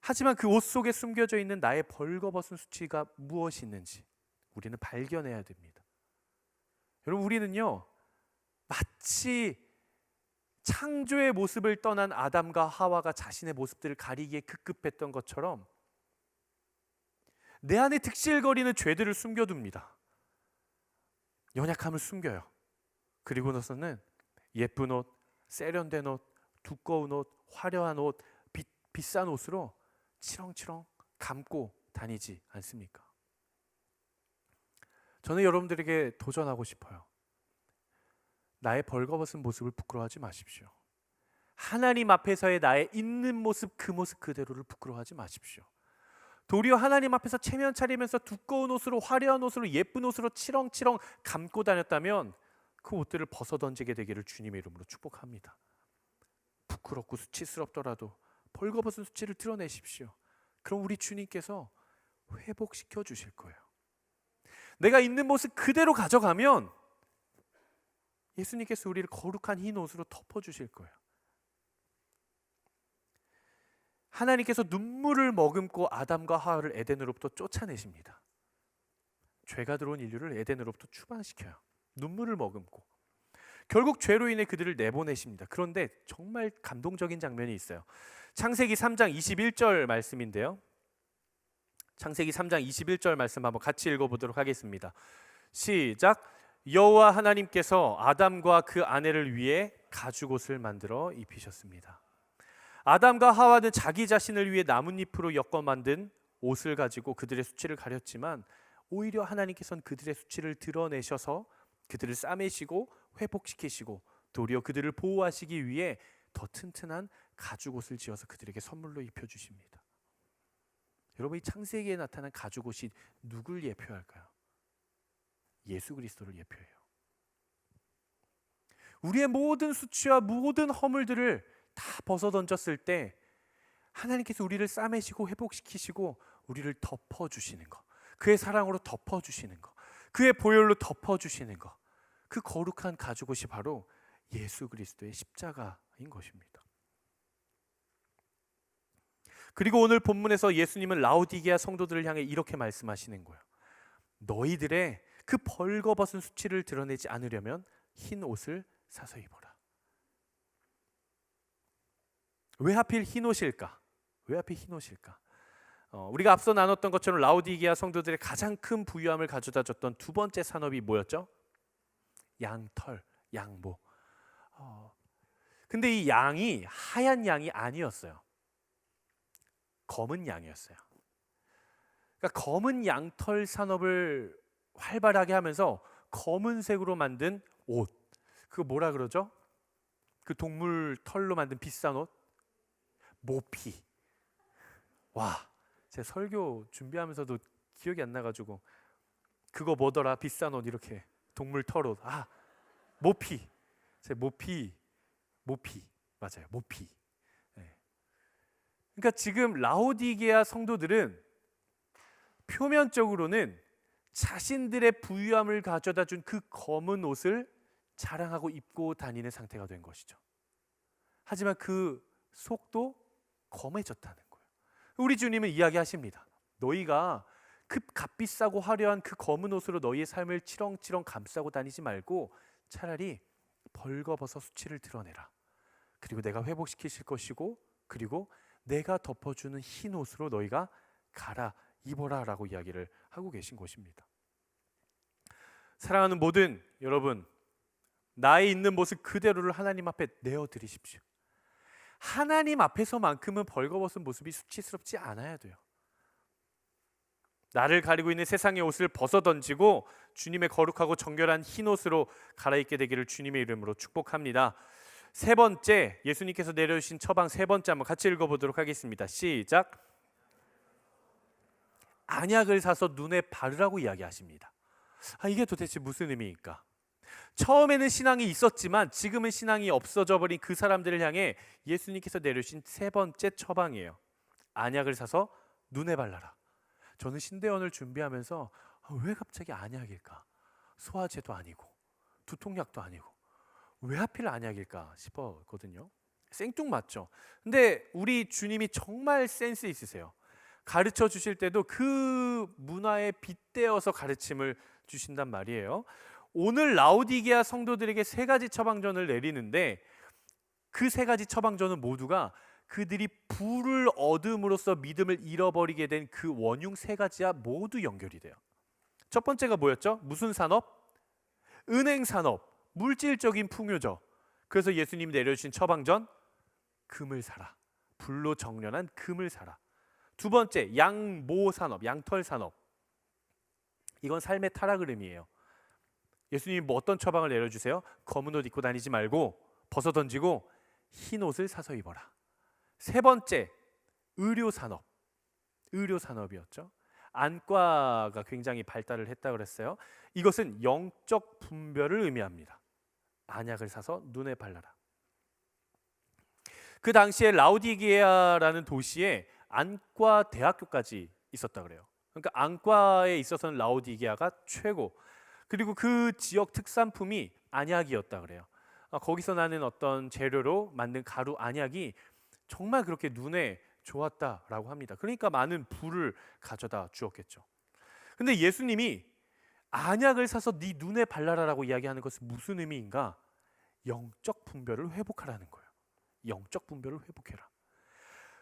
하지만 그 옷 속에 숨겨져 있는 나의 벌거벗은 수치가 무엇이 있는지 우리는 발견해야 됩니다. 여러분 우리는요 마치 창조의 모습을 떠난 아담과 하와가 자신의 모습들을 가리기에 급급했던 것처럼 내 안에 득실거리는 죄들을 숨겨둡니다. 연약함을 숨겨요. 그리고 나서는 예쁜 옷, 세련된 옷, 두꺼운 옷, 화려한 옷, 비싼 옷으로 치렁치렁 감고 다니지 않습니까? 저는 여러분들에게 도전하고 싶어요. 나의 벌거벗은 모습을 부끄러워하지 마십시오. 하나님 앞에서의 나의 있는 모습 그 모습 그대로를 부끄러워하지 마십시오. 도리어 하나님 앞에서 체면 차리면서 두꺼운 옷으로 화려한 옷으로 예쁜 옷으로 치렁치렁 감고 다녔다면 그 옷들을 벗어던지게 되기를 주님의 이름으로 축복합니다. 부끄럽고 수치스럽더라도 벌거벗은 수치를 드러내십시오. 그럼 우리 주님께서 회복시켜 주실 거예요. 내가 있는 모습 그대로 가져가면 예수님께서 우리를 거룩한 흰 옷으로 덮어주실 거예요. 하나님께서 눈물을 머금고 아담과 하와를 에덴으로부터 쫓아내십니다. 죄가 들어온 인류를 에덴으로부터 추방시켜요. 눈물을 머금고 결국 죄로 인해 그들을 내보내십니다. 그런데 정말 감동적인 장면이 있어요. 창세기 3장 21절 말씀인데요. 창세기 3장 21절 말씀 한번 같이 읽어보도록 하겠습니다. 시작. 여호와 하나님께서 아담과 그 아내를 위해 가죽옷을 만들어 입히셨습니다. 아담과 하와는 자기 자신을 위해 나뭇잎으로 엮어 만든 옷을 가지고 그들의 수치를 가렸지만 오히려 하나님께서는 그들의 수치를 드러내셔서 그들을 싸매시고 회복시키시고 도리어 그들을 보호하시기 위해 더 튼튼한 가죽옷을 지어서 그들에게 선물로 입혀주십니다. 여러분 이 창세기에 나타난 가죽옷이 누굴 예표할까요? 예수 그리스도를 예표해요. 우리의 모든 수치와 모든 허물들을 다 벗어던졌을 때 하나님께서 우리를 싸매시고 회복시키시고 우리를 덮어주시는 것, 그의 사랑으로 덮어주시는 것, 그의 보혈로 덮어주시는 것, 그 거룩한 가죽옷이 바로 예수 그리스도의 십자가인 것입니다. 그리고 오늘 본문에서 예수님은 라오디게아 성도들을 향해 이렇게 말씀하시는 거예요. 너희들의 그 벌거벗은 수치를 드러내지 않으려면 흰 옷을 사서 입어라. 왜 하필 흰 옷일까? 왜 하필 흰 옷일까? 우리가 앞서 나눴던 것처럼 라오디게아 성도들의 가장 큰 부유함을 가져다 줬던 두 번째 산업이 뭐였죠? 양털, 양모. 근데 이 양이 하얀 양이 아니었어요. 검은 양이었어요. 그러니까 검은 양털 산업을 활발하게 하면서 검은색으로 만든 옷, 그거 뭐라 그러죠? 그 동물 털로 만든 비싼 옷, 모피. 와, 제 설교 준비하면서도 기억이 안 나가지고 그거 뭐더라? 비싼 옷 이렇게 동물 털옷. 모피. 제 모피 맞아요. 모피. 네. 그러니까 지금 라오디게아 성도들은 표면적으로는 자신들의 부유함을 가져다 준 그 검은 옷을 자랑하고 입고 다니는 상태가 된 것이죠. 하지만 그 속도 검해졌다는 거예요. 우리 주님은 이야기하십니다. 너희가 그 값비싸고 화려한 그 검은 옷으로 너희의 삶을 치렁치렁 감싸고 다니지 말고 차라리 벌거벗어 수치를 드러내라. 그리고 내가 회복시키실 것이고, 그리고 내가 덮어주는 흰 옷으로 너희가 갈아 입어라 라고 이야기를 하고 계신 것입니다. 사랑하는 모든 여러분, 나의 있는 모습 그대로를 하나님 앞에 내어드리십시오. 하나님 앞에서만큼은 벌거벗은 모습이 수치스럽지 않아야 돼요. 나를 가리고 있는 세상의 옷을 벗어던지고 주님의 거룩하고 정결한 흰 옷으로 갈아입게 되기를 주님의 이름으로 축복합니다. 세 번째, 예수님께서 내려주신 처방 세 번째 한번 같이 읽어보도록 하겠습니다. 시작. 안약을 사서 눈에 바르라고 이야기하십니다. 이게 도대체 무슨 의미일까? 처음에는 신앙이 있었지만 지금은 신앙이 없어져 버린 그 사람들을 향해 예수님께서 내려주신 세 번째 처방이에요. 안약을 사서 눈에 발라라. 저는 신대원을 준비하면서 왜 갑자기 안약일까? 소화제도 아니고 두통약도 아니고 왜 하필 안약일까 싶었거든요. 생뚱맞죠. 근데 우리 주님이 정말 센스 있으세요. 가르쳐 주실 때도 그 문화에 빗대어서 가르침을 주신단 말이에요. 오늘 라오디게아 성도들에게 세 가지 처방전을 내리는데 그 세 가지 처방전은 모두가 그들이 불을 얻음으로써 믿음을 잃어버리게 된 그 원흉 세 가지와 모두 연결이 돼요. 첫 번째가 뭐였죠? 무슨 산업? 은행 산업, 물질적인 풍요죠. 그래서 예수님이 내려주신 처방전, 금을 사라. 불로 정련한 금을 사라. 두 번째, 양모 산업, 양털 산업. 이건 삶의 타락을 의미해요. 예수님이 뭐 어떤 처방을 내려주세요? 검은 옷 입고 다니지 말고 벗어던지고 흰 옷을 사서 입어라. 세 번째, 의료산업. 의료산업이었죠. 안과가 굉장히 발달을 했다 그랬어요. 이것은 영적 분별을 의미합니다. 안약을 사서 눈에 발라라. 그 당시에 라오디게아라는 도시에 안과 대학교까지 있었다 그래요. 그러니까 안과에 있어서는 라오디게아가 최고. 그리고 그 지역 특산품이 안약이었다 그래요. 거기서 나는 어떤 재료로 만든 가루 안약이 정말 그렇게 눈에 좋았다라고 합니다. 그러니까 많은 부를 가져다 주었겠죠. 근데 예수님이 안약을 사서 네 눈에 발라라라고 이야기하는 것은 무슨 의미인가? 영적 분별을 회복하라는 거예요. 영적 분별을 회복해라.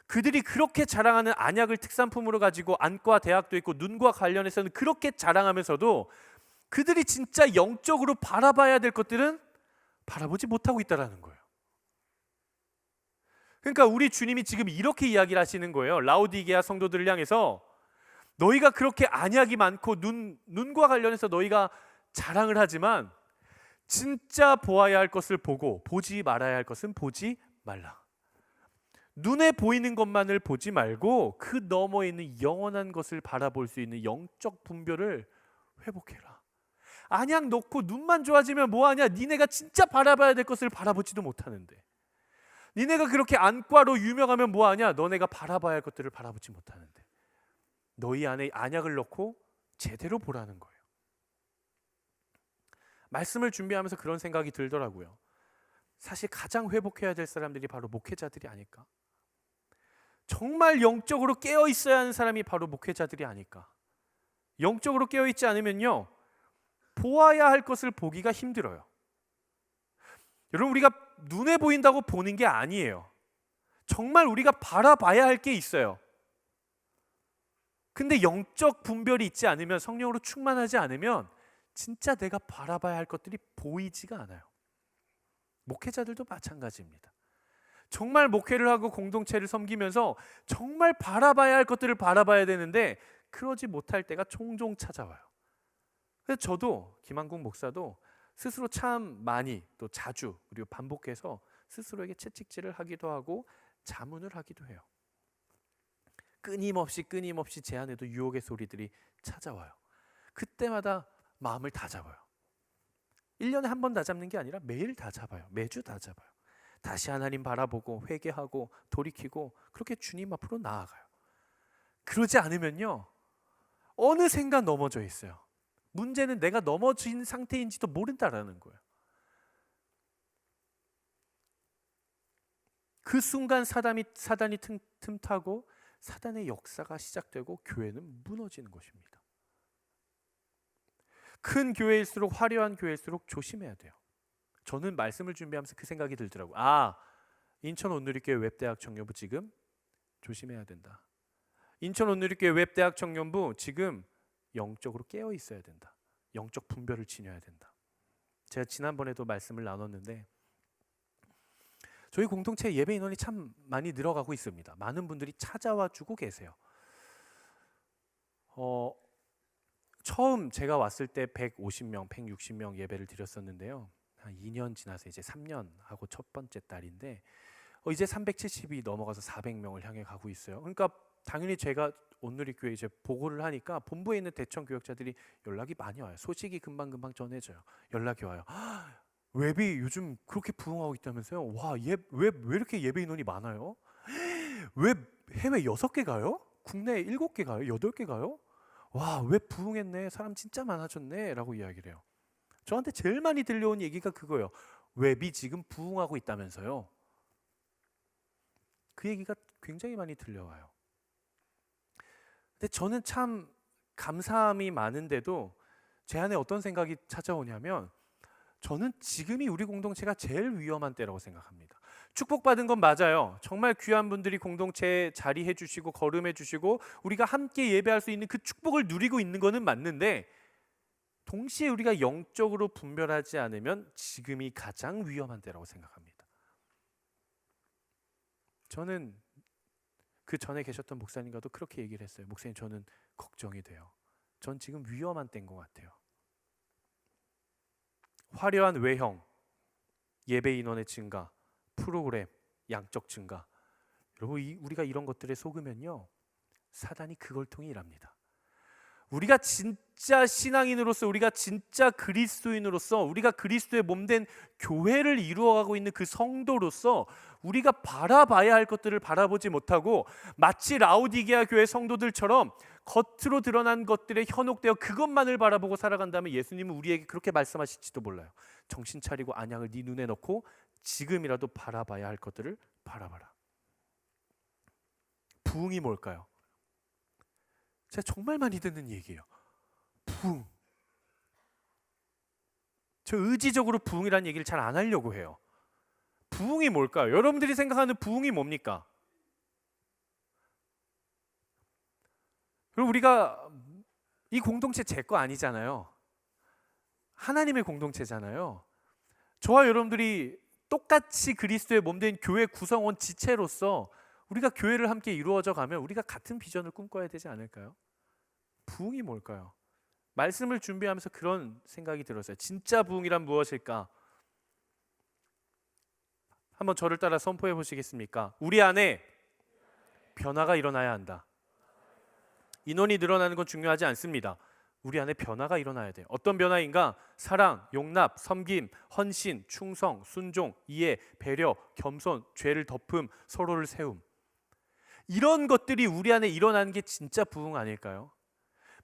그들이 그렇게 자랑하는 안약을 특산품으로 가지고 안과 대학도 있고 눈과 관련해서는 그렇게 자랑하면서도 그들이 진짜 영적으로 바라봐야 될 것들은 바라보지 못하고 있다라는 거예요. 그러니까 우리 주님이 지금 이렇게 이야기를 하시는 거예요. 라오디게아 성도들을 향해서 너희가 그렇게 안약이 많고 눈과 관련해서 너희가 자랑을 하지만 진짜 보아야 할 것을 보고 보지 말아야 할 것은 보지 말라. 눈에 보이는 것만을 보지 말고 그 너머에 있는 영원한 것을 바라볼 수 있는 영적 분별을 회복해라. 안약 놓고 눈만 좋아지면 뭐하냐? 니네가 진짜 바라봐야 될 것을 바라보지도 못하는데, 니네가 그렇게 안과로 유명하면 뭐하냐? 너네가 바라봐야 할 것들을 바라보지 못하는데 너희 안에 안약을 넣고 제대로 보라는 거예요. 말씀을 준비하면서 그런 생각이 들더라고요. 사실 가장 회복해야 될 사람들이 바로 목회자들이 아닐까? 정말 영적으로 깨어 있어야 하는 사람이 바로 목회자들이 아닐까? 영적으로 깨어 있지 않으면요, 보아야 할 것을 보기가 힘들어요. 여러분, 우리가 눈에 보인다고 보는 게 아니에요. 정말 우리가 바라봐야 할 게 있어요. 근데 영적 분별이 있지 않으면, 성령으로 충만하지 않으면 진짜 내가 바라봐야 할 것들이 보이지가 않아요. 목회자들도 마찬가지입니다. 정말 목회를 하고 공동체를 섬기면서 정말 바라봐야 할 것들을 바라봐야 되는데 그러지 못할 때가 종종 찾아와요. 그래서 저도, 김한국 목사도 스스로 참 많이, 또 자주, 그리고 반복해서 스스로에게 채찍질을 하기도 하고 자문을 하기도 해요. 끊임없이 제 안에도 유혹의 소리들이 찾아와요. 그때마다 마음을 다 잡아요. 1년에 한 번 다 잡는 게 아니라 매일 다 잡아요. 매주 다 잡아요. 다시 하나님 바라보고 회개하고 돌이키고 그렇게 주님 앞으로 나아가요. 그러지 않으면요, 어느샌가 넘어져 있어요. 문제는 내가 넘어진 상태인지도 모른다라는 거예요. 그 순간 사단이 틈타고 사단의 역사가 시작되고 교회는 무너지는 것입니다. 큰 교회일수록, 화려한 교회일수록 조심해야 돼요. 저는 말씀을 준비하면서 그 생각이 들더라고요. 인천 온누리교회 웹대학 청년부 지금 조심해야 된다. 인천 온누리교회 웹대학 청년부 지금 영적으로 깨어 있어야 된다. 영적 분별을 지녀야 된다. 제가 지난번에도 말씀을 나눴는데 저희 공동체 예배 인원이 참 많이 늘어가고 있습니다. 많은 분들이 찾아와 주고 계세요. 처음 제가 왔을 때 150명, 160명 예배를 드렸었는데요. 한 2년 지나서 이제 3년 하고 첫 번째 달인데 이제 370이 넘어가서 400명을 향해 가고 있어요. 그러니까 당연히 제가 온누리교회 이제 보고를 하니까 본부에 있는 대청 교역자들이 연락이 많이 와요. 소식이 금방금방 전해져요. 연락이 와요. 웹이 요즘 그렇게 부흥하고 있다면서요? 와, 왜 이렇게 예배 인원이 많아요? 웹 해외 6개 가요? 국내 7개 가요? 8개 가요? 와, 웹 부흥했네. 사람 진짜 많아졌네. 라고 이야기를 해요. 저한테 제일 많이 들려온 얘기가 그거예요. 웹이 지금 부흥하고 있다면서요. 그 얘기가 굉장히 많이 들려와요. 근데 저는 참 감사함이 많은데도 제 안에 어떤 생각이 찾아오냐면 저는 지금이 우리 공동체가 제일 위험한 때라고 생각합니다. 축복받은 건 맞아요. 정말 귀한 분들이 공동체에 자리해 주시고 거름해 주시고 우리가 함께 예배할 수 있는 그 축복을 누리고 있는 거는 맞는데 동시에 우리가 영적으로 분별하지 않으면 지금이 가장 위험한 때라고 생각합니다. 저는 그 전에 계셨던 목사님과도 그렇게 얘기를 했어요. 목사님, 저는 걱정이 돼요. 전 지금 위험한 때인 것 같아요. 화려한 외형, 예배 인원의 증가, 프로그램, 양적 증가. 여러분, 우리가 이런 것들에 속으면요, 사단이 그걸 통해 일합니다. 우리가 진짜 신앙인으로서, 우리가 진짜 그리스도인으로서, 우리가 그리스도의 몸된 교회를 이루어가고 있는 그 성도로서 우리가 바라봐야 할 것들을 바라보지 못하고 마치 라오디게아 교회 성도들처럼 겉으로 드러난 것들에 현혹되어 그것만을 바라보고 살아간다면 예수님은 우리에게 그렇게 말씀하실지도 몰라요. 정신 차리고 안약을 네 눈에 넣고 지금이라도 바라봐야 할 것들을 바라봐라. 부흥이 뭘까요? 제가 정말 많이 듣는 얘기예요. 부흥. 저 의지적으로 부흥이라는 얘기를 잘 안 하려고 해요. 부흥이 뭘까요? 여러분들이 생각하는 부흥이 뭡니까? 그리고 우리가 이 공동체 제 거 아니잖아요. 하나님의 공동체잖아요. 저와 여러분들이 똑같이 그리스도의 몸된 교회 구성원 지체로서 우리가 교회를 함께 이루어져 가면 우리가 같은 비전을 꿈꿔야 되지 않을까요? 부흥이 뭘까요? 말씀을 준비하면서 그런 생각이 들었어요. 진짜 부흥이란 무엇일까? 한번 저를 따라 선포해 보시겠습니까? 우리 안에 변화가 일어나야 한다. 인원이 늘어나는 건 중요하지 않습니다. 우리 안에 변화가 일어나야 돼요. 어떤 변화인가? 사랑, 용납, 섬김, 헌신, 충성, 순종, 이해, 배려, 겸손, 죄를 덮음, 서로를 세움. 이런 것들이 우리 안에 일어나는 게 진짜 부흥 아닐까요?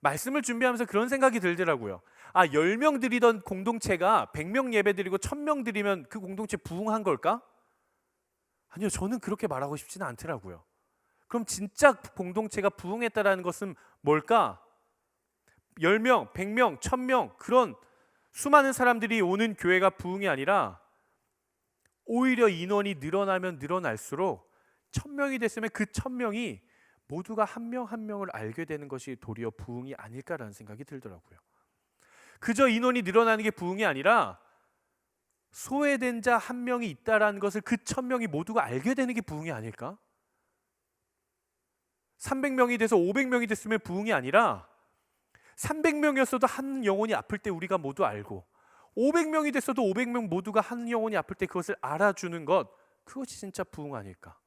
말씀을 준비하면서 그런 생각이 들더라고요. 10명 드리던 공동체가 100명 예배 드리고 1000명 드리면 그 공동체 부흥한 걸까? 아니요, 저는 그렇게 말하고 싶지는 않더라고요. 그럼 진짜 공동체가 부흥했다라는 것은 뭘까? 10명, 100명, 1000명 그런 수많은 사람들이 오는 교회가 부흥이 아니라 오히려 인원이 늘어나면 늘어날수록 천명이 됐으면 그 천명이 모두가 한 명 한 명을 알게 되는 것이 도리어 부흥이 아닐까라는 생각이 들더라고요. 그저 인원이 늘어나는 게 부흥이 아니라 소외된 자 한 명이 있다라는 것을 그 천명이 모두가 알게 되는 게 부흥이 아닐까? 300명이 돼서 500명이 됐으면 부흥이 아니라 300명이었어도 한 영혼이 아플 때 우리가 모두 알고 500명이 됐어도 500명 모두가 한 영혼이 아플 때 그것을 알아주는 것, 그것이 진짜 부흥 아닐까?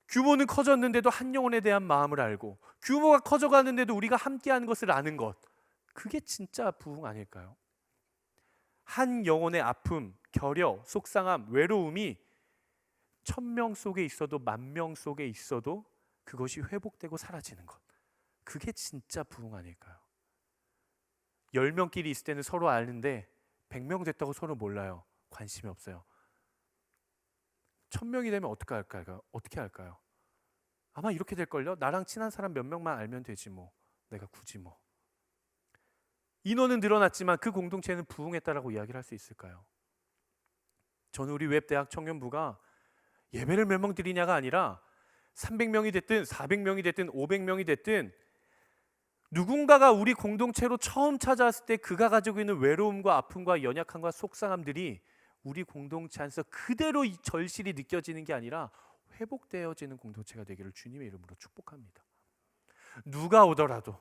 규모는 커졌는데도 한 영혼에 대한 마음을 알고 규모가 커져가는데도 우리가 함께하는 것을 아는 것, 그게 진짜 부흥 아닐까요? 한 영혼의 아픔, 결여, 속상함, 외로움이 1000명 속에 있어도 10,000명 속에 있어도 그것이 회복되고 사라지는 것, 그게 진짜 부흥 아닐까요? 10명끼리 있을 때는 서로 아는데 100명 됐다고 서로 몰라요. 관심이 없어요. 1000명이 되면 어떻게 할까요? 어떻게 할까요? 아마 이렇게 될걸요? 나랑 친한 사람 몇 명만 알면 되지 뭐, 내가 굳이 뭐. 인원은 늘어났지만 그 공동체는 부흥했다라고 이야기를 할 수 있을까요? 저는 우리 웹대학 청년부가 예배를 몇 명 드리냐가 아니라 300명이 됐든 400명이 됐든 500명이 됐든 누군가가 우리 공동체로 처음 찾아왔을 때 그가 가지고 있는 외로움과 아픔과 연약함과 속상함들이 우리 공동체 안에서 그대로 이 절실히 느껴지는 게 아니라 회복되어지는 공동체가 되기를 주님의 이름으로 축복합니다. 누가 오더라도,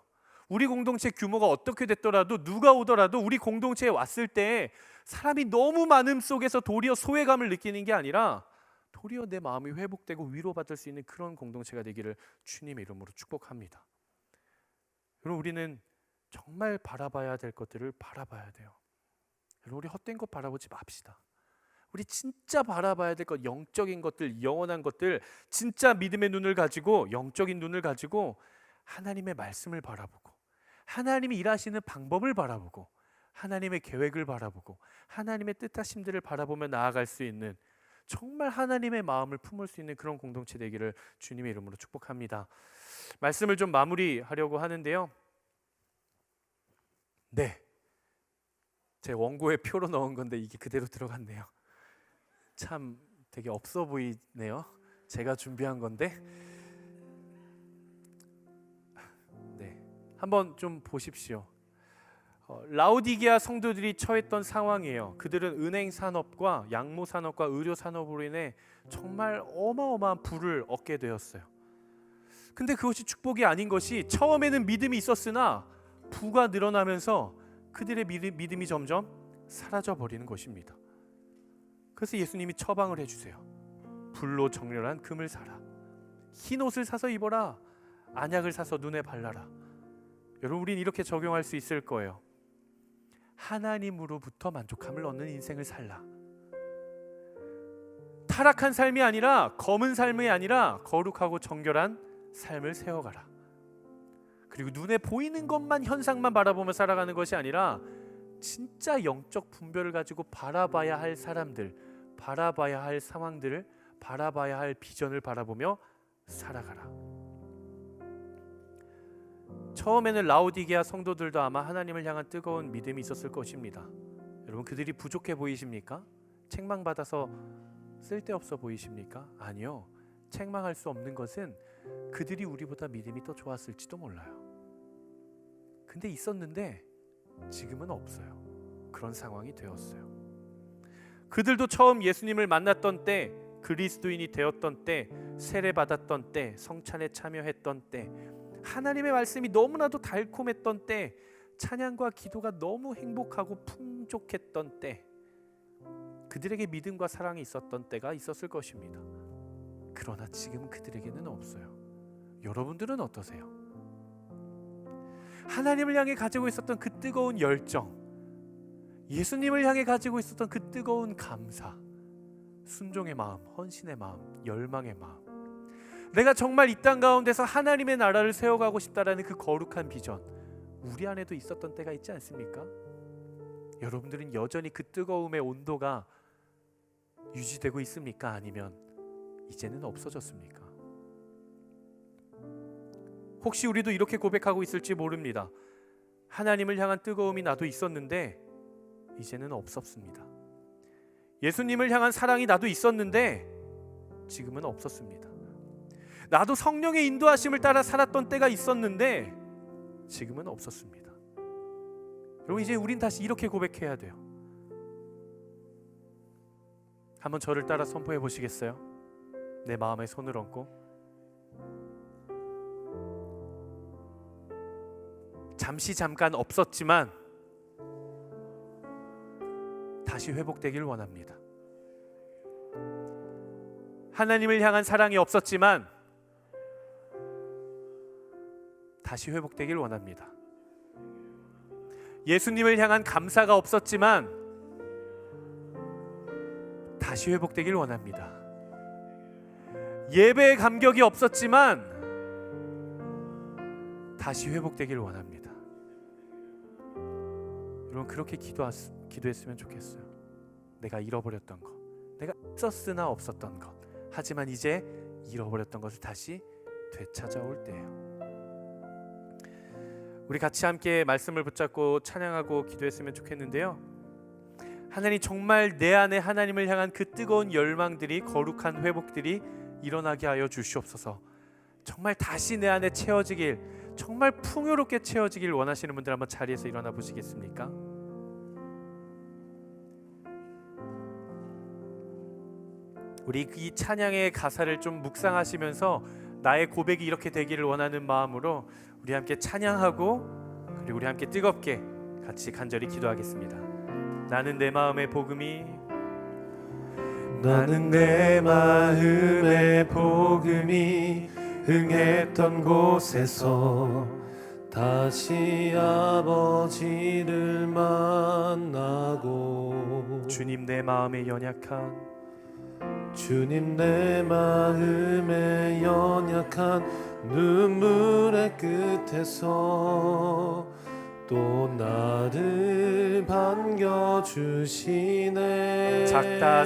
우리 공동체 규모가 어떻게 됐더라도, 누가 오더라도 우리 공동체에 왔을 때 사람이 너무 많음 속에서 도리어 소외감을 느끼는 게 아니라 도리어 내 마음이 회복되고 위로받을 수 있는 그런 공동체가 되기를 주님의 이름으로 축복합니다. 여러분, 우리는 정말 바라봐야 될 것들을 바라봐야 돼요. 여러분, 우리 헛된 것 바라보지 맙시다. 우리 진짜 바라봐야 될 것, 영적인 것들, 영원한 것들, 진짜 믿음의 눈을 가지고, 영적인 눈을 가지고 하나님의 말씀을 바라보고, 하나님이 일하시는 방법을 바라보고, 하나님의 계획을 바라보고, 하나님의 뜻하심들을 바라보며 나아갈 수 있는, 정말 하나님의 마음을 품을 수 있는 그런 공동체 되기를 주님의 이름으로 축복합니다. 말씀을 좀 마무리하려고 하는데요. 네, 제 원고에 표로 넣은 건데 이게 그대로 들어갔네요. 참 되게 없어 보이네요. 제가 준비한 건데. 네, 한번 좀 보십시오. 라오디게아 성도들이 처했던 상황이에요. 그들은 은행 산업과 양모 산업과 의료 산업으로 인해 정말 어마어마한 부를 얻게 되었어요. 근데 그것이 축복이 아닌 것이, 처음에는 믿음이 있었으나 부가 늘어나면서 그들의 믿음이 점점 사라져 버리는 것입니다. 그래서 예수님이 처방을 해주세요. 불로 정렬한 금을 사라, 흰 옷을 사서 입어라, 안약을 사서 눈에 발라라. 여러분, 우린 이렇게 적용할 수 있을 거예요. 하나님으로부터 만족함을 얻는 인생을 살라. 타락한 삶이 아니라, 검은 삶이 아니라 거룩하고 정결한 삶을 세워가라. 그리고 눈에 보이는 것만, 현상만 바라보며 살아가는 것이 아니라 진짜 영적 분별을 가지고 바라봐야 할 사람들, 바라봐야 할 상황들을, 바라봐야 할 비전을 바라보며 살아가라. 처음에는 라오디게아 성도들도 아마 하나님을 향한 뜨거운 믿음이 있었을 것입니다. 여러분, 그들이 부족해 보이십니까? 책망받아서 쓸데없어 보이십니까? 아니요. 책망할 수 없는 것은 그들이 우리보다 믿음이 더 좋았을지도 몰라요. 근데 있었는데 지금은 없어요. 그런 상황이 되었어요. 그들도 처음 예수님을 만났던 때, 그리스도인이 되었던 때, 세례받았던 때, 성찬에 참여했던 때, 하나님의 말씀이 너무나도 달콤했던 때, 찬양과 기도가 너무 행복하고 풍족했던 때, 그들에게 믿음과 사랑이 있었던 때가 있었을 것입니다. 그러나 지금 그들에게는 없어요. 여러분들은 어떠세요? 하나님을 향해 가지고 있었던 그 뜨거운 열정, 예수님을 향해 가지고 있었던 그 뜨거운 감사, 순종의 마음, 헌신의 마음, 열망의 마음, 내가 정말 이 땅 가운데서 하나님의 나라를 세워가고 싶다라는 그 거룩한 비전, 우리 안에도 있었던 때가 있지 않습니까? 여러분들은 여전히 그 뜨거움의 온도가 유지되고 있습니까? 아니면 이제는 없어졌습니까? 혹시 우리도 이렇게 고백하고 있을지 모릅니다. 하나님을 향한 뜨거움이 나도 있었는데 이제는 없었습니다. 예수님을 향한 사랑이 나도 있었는데 지금은 없었습니다. 나도 성령의 인도하심을 따라 살았던 때가 있었는데 지금은 없었습니다. 여러분, 이제 우린 다시 이렇게 고백해야 돼요. 한번 저를 따라 선포해 보시겠어요? 내 마음에 손을 얹고, 잠깐 없었지만 다시 회복되길 원합니다. 하나님을 향한 사랑이 없었지만 다시 회복되길 원합니다. 예수님을 향한 감사가 없었지만 다시 회복되길 원합니다. 예배의 감격이 없었지만 다시 회복되길 원합니다. 여러분, 그렇게 기도했으면 좋겠어요. 내가 잃어버렸던 것, 내가 있었으나 없었던 것, 하지만 이제 잃어버렸던 것을 다시 되찾아올 때예요. 우리 같이 함께 말씀을 붙잡고 찬양하고 기도했으면 좋겠는데요. 하나님, 정말 내 안에 하나님을 향한 그 뜨거운 열망들이, 거룩한 회복들이 일어나게 하여 주시옵소서. 정말 다시 내 안에 채워지길, 정말 풍요롭게 채워지길 원하시는 분들 한번 자리에서 일어나 보시겠습니까? 우리 이 찬양의 가사를 좀 묵상하시면서 나의 고백이 이렇게 되기를 원하는 마음으로 우리 함께 찬양하고, 그리고 우리 함께 뜨겁게 같이 간절히 기도하겠습니다. 나는 내 마음의 복음이, 나는 내 마음의 복음이 흥했던 곳에서 다시 아버지를 만나고, 주님 내 마음의 연약한, 주님 내 마음의 연약한 눈물의 끝에서 또 나를 반겨주시네. 작다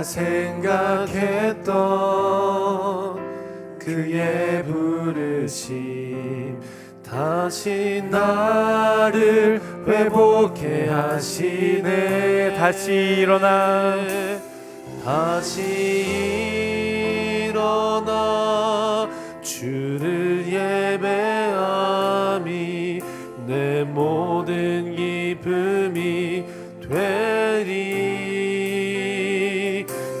생각했던 그의 부르심 다시 나를 회복해 하시네. 다시 일어나 주를 예배함이 내 모든 기쁨이 되리.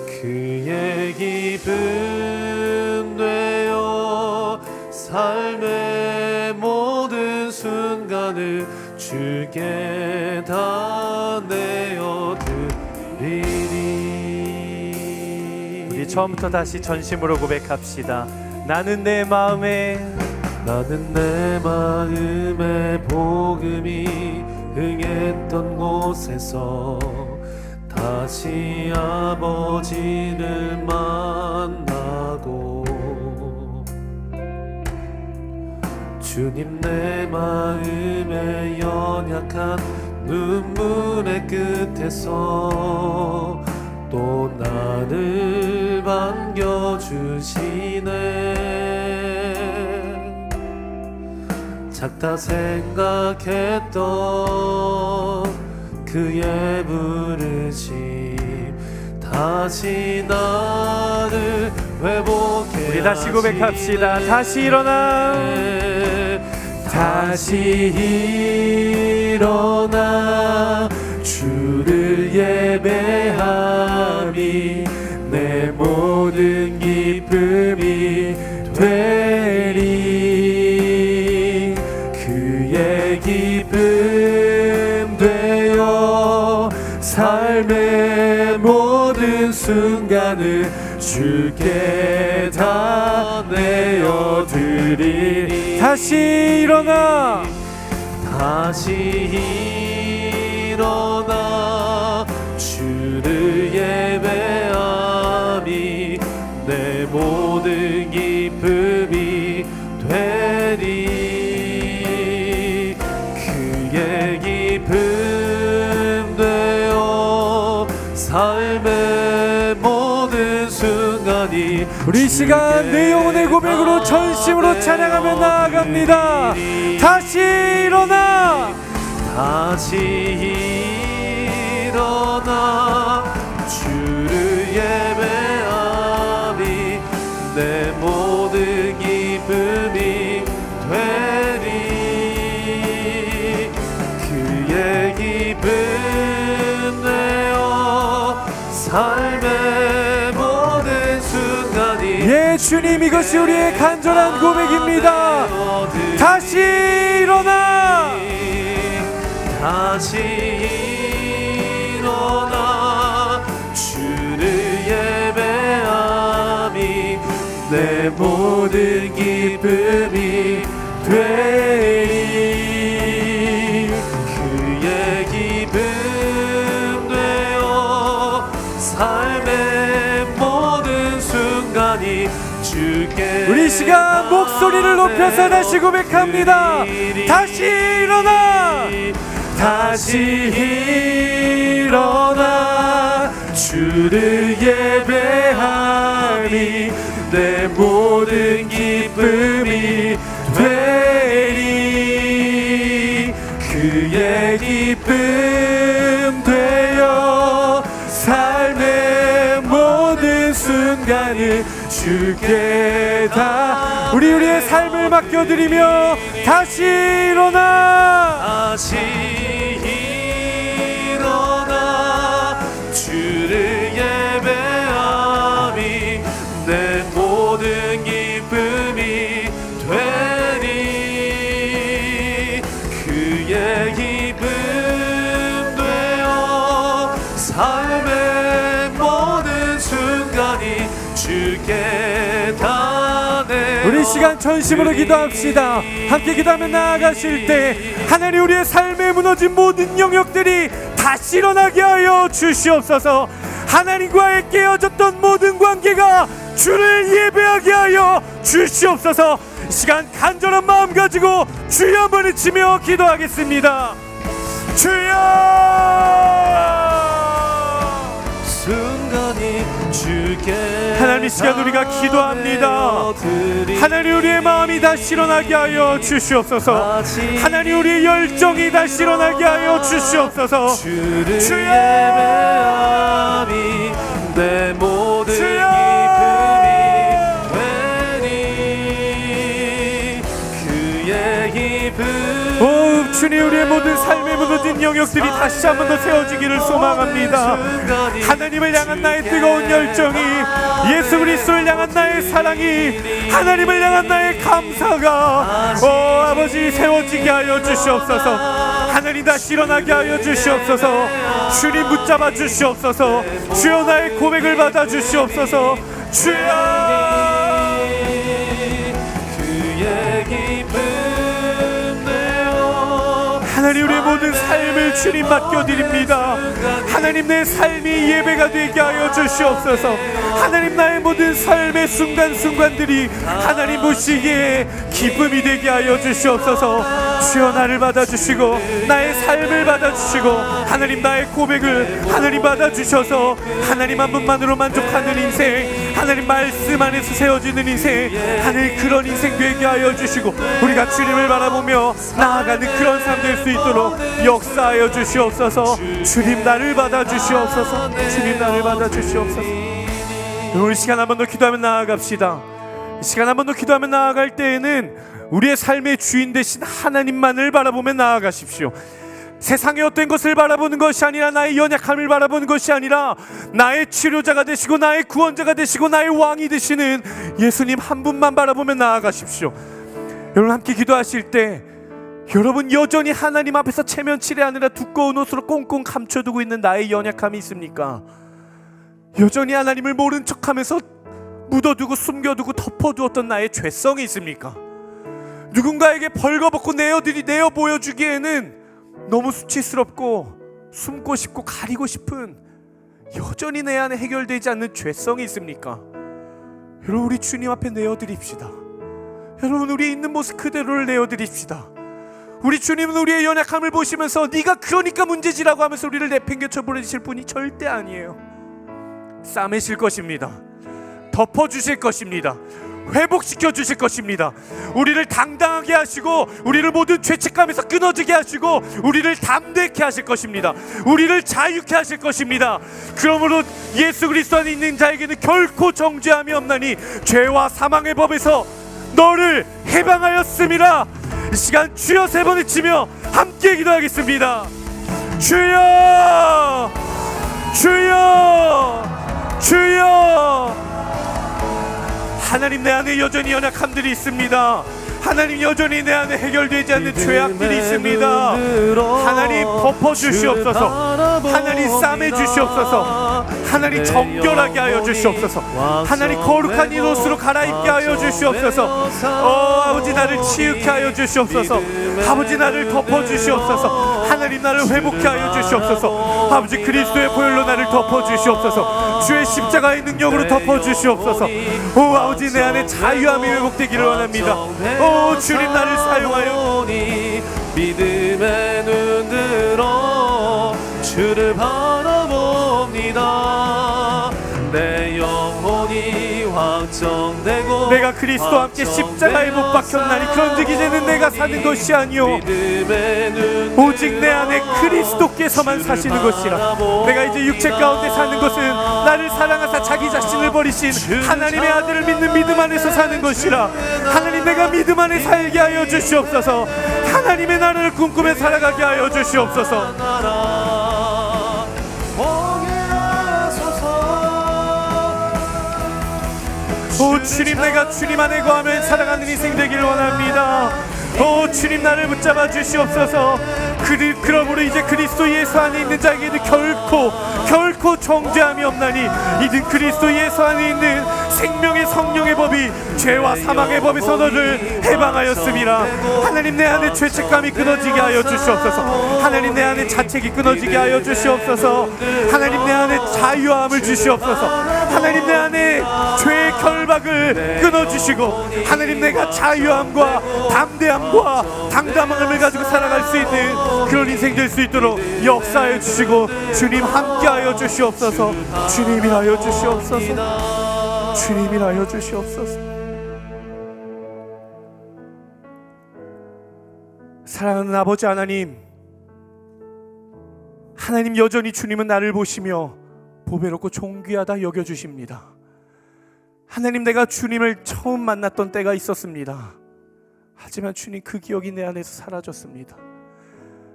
그의 기쁨 되어 삶의 모든 순간을 주께 다 내어드리리. 우리 처음부터 다시 전심으로 고백합시다. 나는 내 마음의 복음이 흥했던 곳에서 다시 아버지를 만나고, 주님 내 마음의 연약한 눈물의 끝에서 또 나를 반겨주시네. 작다 생각했던 그의 부르심 다시 나를 회복해. 우리 다시 고백합시다. 다시 일어나 주를 예배함이 내 모든 기쁨이 되리. 그의 기쁨 되어 삶의 모든 순간을 주께 다 내어드리리. 다시 일어나 주를 예배함이 내 모든 기쁨이 되리. 그의 기쁨 되어 삶의 모든 순간이. 우리 시간 내 영혼의 고백으로 전심으로 찬양하며 나아갑니다. 다시 일어나 주를 주님, 이것이 우리의 간절한 고백입니다. 다시 일어나, 다시 일어나 주를 예배함이 내 모든 기쁨이 되리. 그의 기쁨 되어 삶의 모든 순간이 주께 우리 시간 목소리를 높여서 다시 고백합니다. 다시 일어나, 다시 일어나 주를 예배하니 내 모든 기쁨이 되리. 그의 기쁨 되어 삶의 모든 순간을 주께 다. 우리의 삶을 맡겨드리며 다시 일어나, 다시 일어나 주를 예배함이 내 모든 기쁨이 되리. 그의 기쁨 되어 삶의 모든 순간이 주께 다네. 우리 시간 전심으로 기도합시다. 함께 기도하며 나아가실 때 하나님, 우리의 삶에 무너진 모든 영역들이 다시 일어나게 하여 주시옵소서. 하나님과의 깨어졌던 모든 관계가 주를 예배하게 하여 주시옵소서. 이 시간 간절한 마음 가지고 주여 한번 외치며 기도하겠습니다. 주여! 순간이 주께 하나님, 이 시간 우리가 기도합니다. 하나님, 우리의 마음이 다시 일어나게 하여 주시옵소서. 하나님, 우리의 열정이 다시 일어나게 하여 주시옵소서. 주를 주여! 예배함이 내 모든 주여! 기쁨이 되리. 그의 기쁨. 오 주님, 우리의 모든 삶에 무너진 영역들이 다시 한 번 더 세워지기를 소망합니다. 하나님을 향한 나의 뜨거운 열정이, 예수 그리스도를 향한 나의 사랑이, 하나님을 향한 나의 감사가 아버지 세워지게 하여 주시옵소서. 하나님, 다시 일어나게 하여 주시옵소서. 주님 붙잡아 주시옵소서. 주여, 나의 고백을 받아 주시옵소서. 주여! 그의 기쁨 하나님, 우리의 모든 삶을 주님 맡겨드립니다. 하나님, 내 삶이 예배가 되게 하여 주시옵소서. 하나님, 나의 모든 삶의 순간순간들이 하나님 보시기에 기쁨이 되게 하여 주시옵소서. 주여, 나를 받아주시고 나의 삶을 받아주시고 하나님, 나의 고백을 하나님 받아주셔서 하나님 한 분만으로 만족하는 인생, 하나님 말씀 안에서 세워지는 인생, 하나님 그런 인생 되게 하여 주시고 우리가 주님을 바라보며 나아가는 그런 삶 될 수 있도록 역사하여 주시옵소서. 주님, 나를 받아주시옵소서. 주님, 나를 받아주시옵소서. 오늘 시간 한 번 더 기도하며 나아갑시다. 이 시간 한 번 더 기도하며 나아갈 때에는 우리의 삶의 주인 되신 하나님만을 바라보며 나아가십시오. 세상의 어떤 것을 바라보는 것이 아니라, 나의 연약함을 바라보는 것이 아니라, 나의 치료자가 되시고 나의 구원자가 되시고 나의 왕이 되시는 예수님 한 분만 바라보며 나아가십시오. 여러분, 함께 기도하실 때 여러분 여전히 하나님 앞에서 체면 칠해하느라 두꺼운 옷으로 꽁꽁 감춰두고 있는 나의 연약함이 있습니까? 여전히 하나님을 모른 척하면서 묻어두고 숨겨두고 덮어두었던 나의 죄성이 있습니까? 누군가에게 벌거벗고 내어 보여주기에는 너무 수치스럽고 숨고 싶고 가리고 싶은, 여전히 내 안에 해결되지 않는 죄성이 있습니까? 여러분, 우리 주님 앞에 내어드립시다. 여러분, 우리 있는 모습 그대로를 내어드립시다. 우리 주님은 우리의 연약함을 보시면서 네가 그러니까 문제지라고 하면서 우리를 내팽개쳐 버리실 분이 절대 아니에요. 싸매실 것입니다. 덮어주실 것입니다. 회복시켜 주실 것입니다. 우리를 당당하게 하시고 우리를 모든 죄책감에서 끊어지게 하시고 우리를 담대케 하실 것입니다. 우리를 자유케 하실 것입니다. 그러므로 예수 그리스도 안에 있는 자에게는 결코 정죄함이 없나니 죄와 사망의 법에서 너를 해방하였음이라. 이 시간 주여 세 번 외치며 함께 기도하겠습니다. 주여, 주여, 주여. 하나님, 내 안에 여전히 연약함들이 있습니다. 하나님, 여전히 내 안에 해결되지 않는 죄악들이 있습니다. 하나님, 덮어주시옵소서. 하나님, 싸매주시옵소서. 하나님, 정결하게 하여 주시옵소서. 하나님, 거룩한 이 옷으로 갈아입게 하여 주시옵소서. 아버지, 나를 치유케 하여 주시옵소서. 아버지, 나를 덮어주시옵소서. 하나님, 나를 회복케 하여 주시옵소서. 아버지, 그리스도의 보혈로 나를 덮어주시옵소서. 주의 십자가의 능력으로 덮어주시옵소서. 아버지, 내 안에 자유함이 회복되기를 원합니다. 주님, 나를 사용하여 믿음의 눈 들어 주를 바라봅니다. 내 영혼이 확정되고 내가 그리스도와 함께 십자가에 못 박혔나니 그런즉 이제는 내가 사는 것이 아니요 오직 내 안에 그리스도께서만 사시는 것이라. 내가 이제 육체 가운데 사는 것은 나를 사랑하사 자기 자신을 버리신 하나님의 아들을 믿는 믿음 안에서 사는 것이라. 하나님, 내가 믿음 안에 살게 하여 주시옵소서. 하나님의 나라를 꿈꾸며 살아가게 하여 주시옵소서. 주님, 내가 주님 안에 거하며 살아가는 인생 되기를 원합니다. 주님, 나를 붙잡아 주시옵소서. 그러므로 이제 그리스도 예수 안에 있는 자에게는 결코 정죄함이 없나니 이든 그리스도 예수 안에 있는 생명의 성령의 법이 죄와 사망의 법에서 너를 해방하였음이라. 하나님, 내 안에 죄책감이 끊어지게 하여 주시옵소서. 하나님, 내 안에 자책이 끊어지게 하여 주시옵소서. 하나님, 내 안에 자유함을 주시옵소서. 하나님, 내 안에 죄의 결박을 끊어주시고 하나님, 내가 자유함과 담대함과 당당함을 가지고 살아갈 수 있는 그런 인생 될 수 있도록 역사해 주시고 주님, 함께하여 주시옵소서. 주님이라여 주시옵소서. 주님이라여 주시옵소서. 사랑하는 아버지 하나님, 하나님, 여전히 주님은 나를 보시며 보배롭고 존귀하다 여겨주십니다. 하나님, 내가 주님을 처음 만났던 때가 있었습니다. 하지만 주님, 그 기억이 내 안에서 사라졌습니다.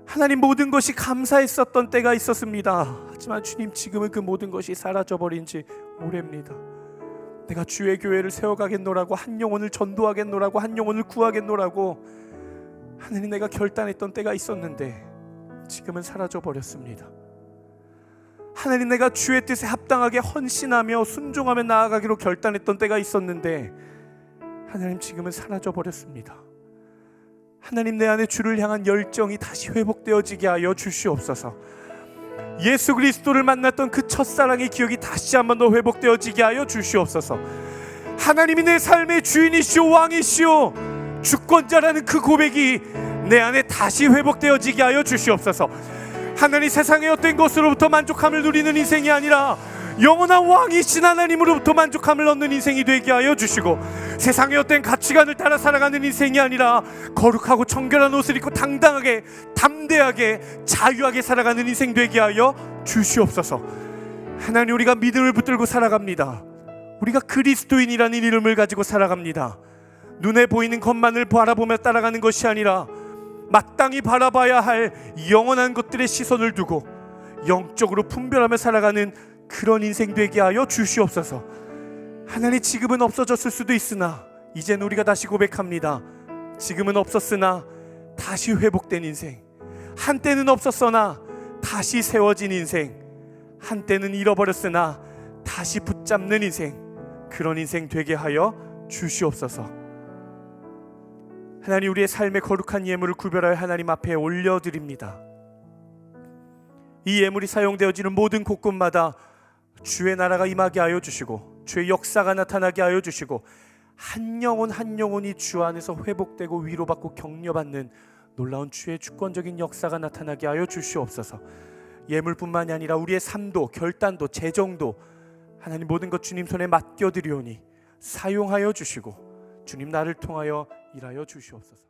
하나님, 모든 것이 감사했었던 때가 있었습니다. 하지만 주님, 지금은 그 모든 것이 사라져버린 지 오래입니다. 내가 주의 교회를 세워가겠노라고, 한 영혼을 전도하겠노라고, 한 영혼을 구하겠노라고 하나님, 내가 결단했던 때가 있었는데 지금은 사라져버렸습니다. 하나님, 내가 주의 뜻에 합당하게 헌신하며 순종하며 나아가기로 결단했던 때가 있었는데 하나님, 지금은 사라져버렸습니다. 하나님, 내 안에 주를 향한 열정이 다시 회복되어지게 하여 주시옵소서. 예수 그리스도를 만났던 그 첫사랑의 기억이 다시 한번 더 회복되어지게 하여 주시옵소서. 하나님이 내 삶의 주인이시오 왕이시오 주권자라는 그 고백이 내 안에 다시 회복되어지게 하여 주시옵소서. 하나님, 세상의 어떤 것으로부터 만족함을 누리는 인생이 아니라 영원한 왕이신 하나님으로부터 만족함을 얻는 인생이 되게 하여 주시고, 세상의 어떤 가치관을 따라 살아가는 인생이 아니라 거룩하고 정결한 옷을 입고 당당하게 담대하게 자유하게 살아가는 인생 되게 하여 주시옵소서. 하나님, 우리가 믿음을 붙들고 살아갑니다. 우리가 그리스도인이라는 이름을 가지고 살아갑니다. 눈에 보이는 것만을 바라보며 따라가는 것이 아니라 마땅히 바라봐야 할 영원한 것들의 시선을 두고 영적으로 분별하며 살아가는 그런 인생 되게 하여 주시옵소서. 하나님, 지금은 없어졌을 수도 있으나 이젠 우리가 다시 고백합니다. 지금은 없었으나 다시 회복된 인생, 한때는 없었으나 다시 세워진 인생, 한때는 잃어버렸으나 다시 붙잡는 인생, 그런 인생 되게 하여 주시옵소서. 하나님, 우리의 삶의 거룩한 예물을 구별하여 하나님 앞에 올려드립니다. 이 예물이 사용되어지는 모든 곳곳마다 주의 나라가 임하게 하여 주시고 주의 역사가 나타나게 하여 주시고 한 영혼 한 영혼이 주 안에서 회복되고 위로받고 격려받는 놀라운 주의 주권적인 역사가 나타나게 하여 주시옵소서. 예물뿐만이 아니라 우리의 삶도 결단도 재정도 하나님 모든 것 주님 손에 맡겨드리오니 사용하여 주시고 주님 나를 통하여 일하여 주시옵소서.